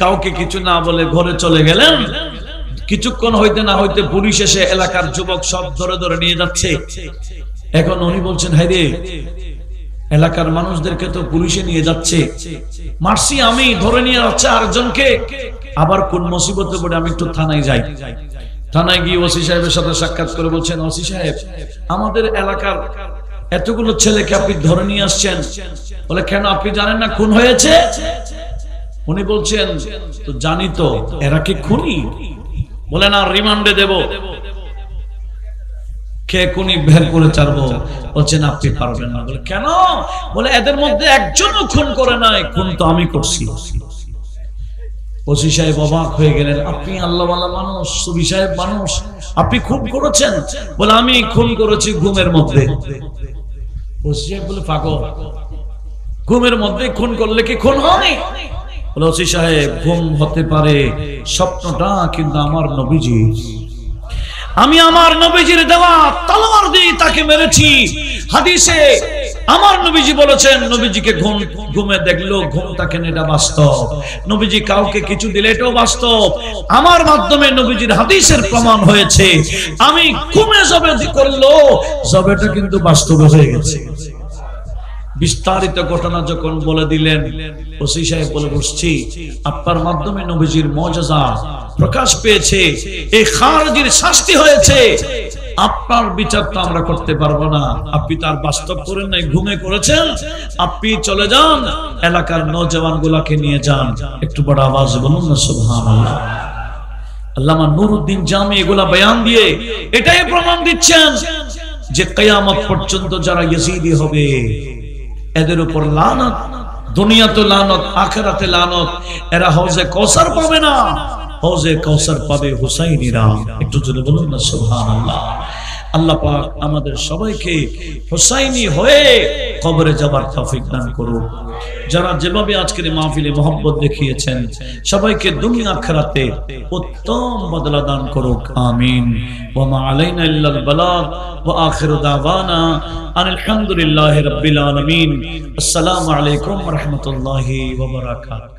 কাউকে কিছু না বলে ঘরে চলে গেলেন। কিছুক্ষণ হইতে না হইতে পুলিশ এসে এলাকার যুবক সব ধরে ধরে নিয়ে যাচ্ছে। এখন উনি বলছেন হায় রে, এলাকার মানুষদেরকে তো পুলিশে নিয়ে যাচ্ছে, মারছি আমি, ধরে নিয়ে যাচ্ছে আরেকজনকে। আবার কোন মুসিবতে পড়ে আমি একটু থানায় যাই। থানায় গিয়ে ওসি সাহেবের সাথে সাক্ষাৎ করে বলছেন, ওসি সাহেব আমাদের এলাকার এতগুলো ছেলেকে আপনি ধরে নিয়ে আসছেন। বলে কেন, আপনি জানেন না খুন হয়েছে? উনি বলছেন তো জানি তো, এরা কি খুনি? বলে না, রিমান্ডে দেব। কে খুনি বের করে ছাড়বো। বলছেন আপনি পারবেন না। বলে কেন? বলে এদের মধ্যে একজনও খুন করে নাই, খুন তো আমি করছি। ওসি সাহেব অবাক হয়ে গেলেন, আপনি আল্লাহওয়ালা মানুষ, সুবি সাহেব মানুষ, আপনি খুন করেছেন? বলে আমি খুন করেছি ঘুমের মধ্যে। ওসি সাহেব বলে পাগল, ঘুমের মধ্যে খুন করলে কি খুন হয়? বলে ওসি সাহেব ঘুম হতে পারে, স্বপ্নটা কিন্তু আমার নবীজি, আমি আমার নবীজির দেওয়া তলোয়ার দিয়ে তাকে মেরেছি। হাদিসে আমার নবীজি বলেছেন, নবীজিকে ঘুমে দেখলো, ঘুম তাকে এটা বাস্তব। নবীজি কাউকে কিছু দিলে এটাও বাস্তব। আমার মাধ্যমে নবীজির হাদিসের প্রমাণ হয়েছে। আমি ঘুমে জবে করলো, জবেটা কিন্তু বাস্তব হয়ে গেছে। বিস্তারিত ঘটনা যখন বলে দিলেন, ওসি সাহেব বলে বসছি, আপনার মাধ্যমে নবীজির মুজিজা প্রকাশ পেয়েছে, এই খারজির শাস্তি হয়েছে। আপনার বিচার তো আমরা করতে পারবো না, আপনি তার বাস্তব করেন নাই, ঘুমে করেছেন। আপনি চলে যান, এলাকার নওজওয়ান গুলাকে নিয়ে যান। একটু বড় আওয়াজ বলুন না সুবহানাল্লাহ। আল্লামা নুরউদ্দিন জামি এগুলা বয়ান দিয়ে এটাই প্রমাণ দিচ্ছেন যে কিয়ামত পর্যন্ত যারা ইয়াজিদি হবে এদের উপর লানত, দুনিয়াতে লানত, আখিরাতে লানত। এরা হাউজে কাউসার পাবে না, হাউজে কাউসার পাবে হুসাইনিরা। একটু জোরে বলুন না সুবহানাল্লাহ। আল্লাহ পাক আমাদের সবাইকে হুসাইনি হয়ে কবরে যাবার তৌফিক দান করুন। যারা যেভাবে আজকের মাহফিলে মহব্বত দেখিয়েছেন, সবাইকে দুনিয়া আখিরাতে উত্তম বদলা দান করুক। আমিন। ওয়া মা আলাইনা ইল্লাল বালাগ ওয়া আখিরু দাওয়ানা আলহামদুলিল্লাহি রাব্বিল আলামিন। আসসালামু আলাইকুম ওয়া রাহমাতুল্লাহি ওয়া বারাকাতুহু।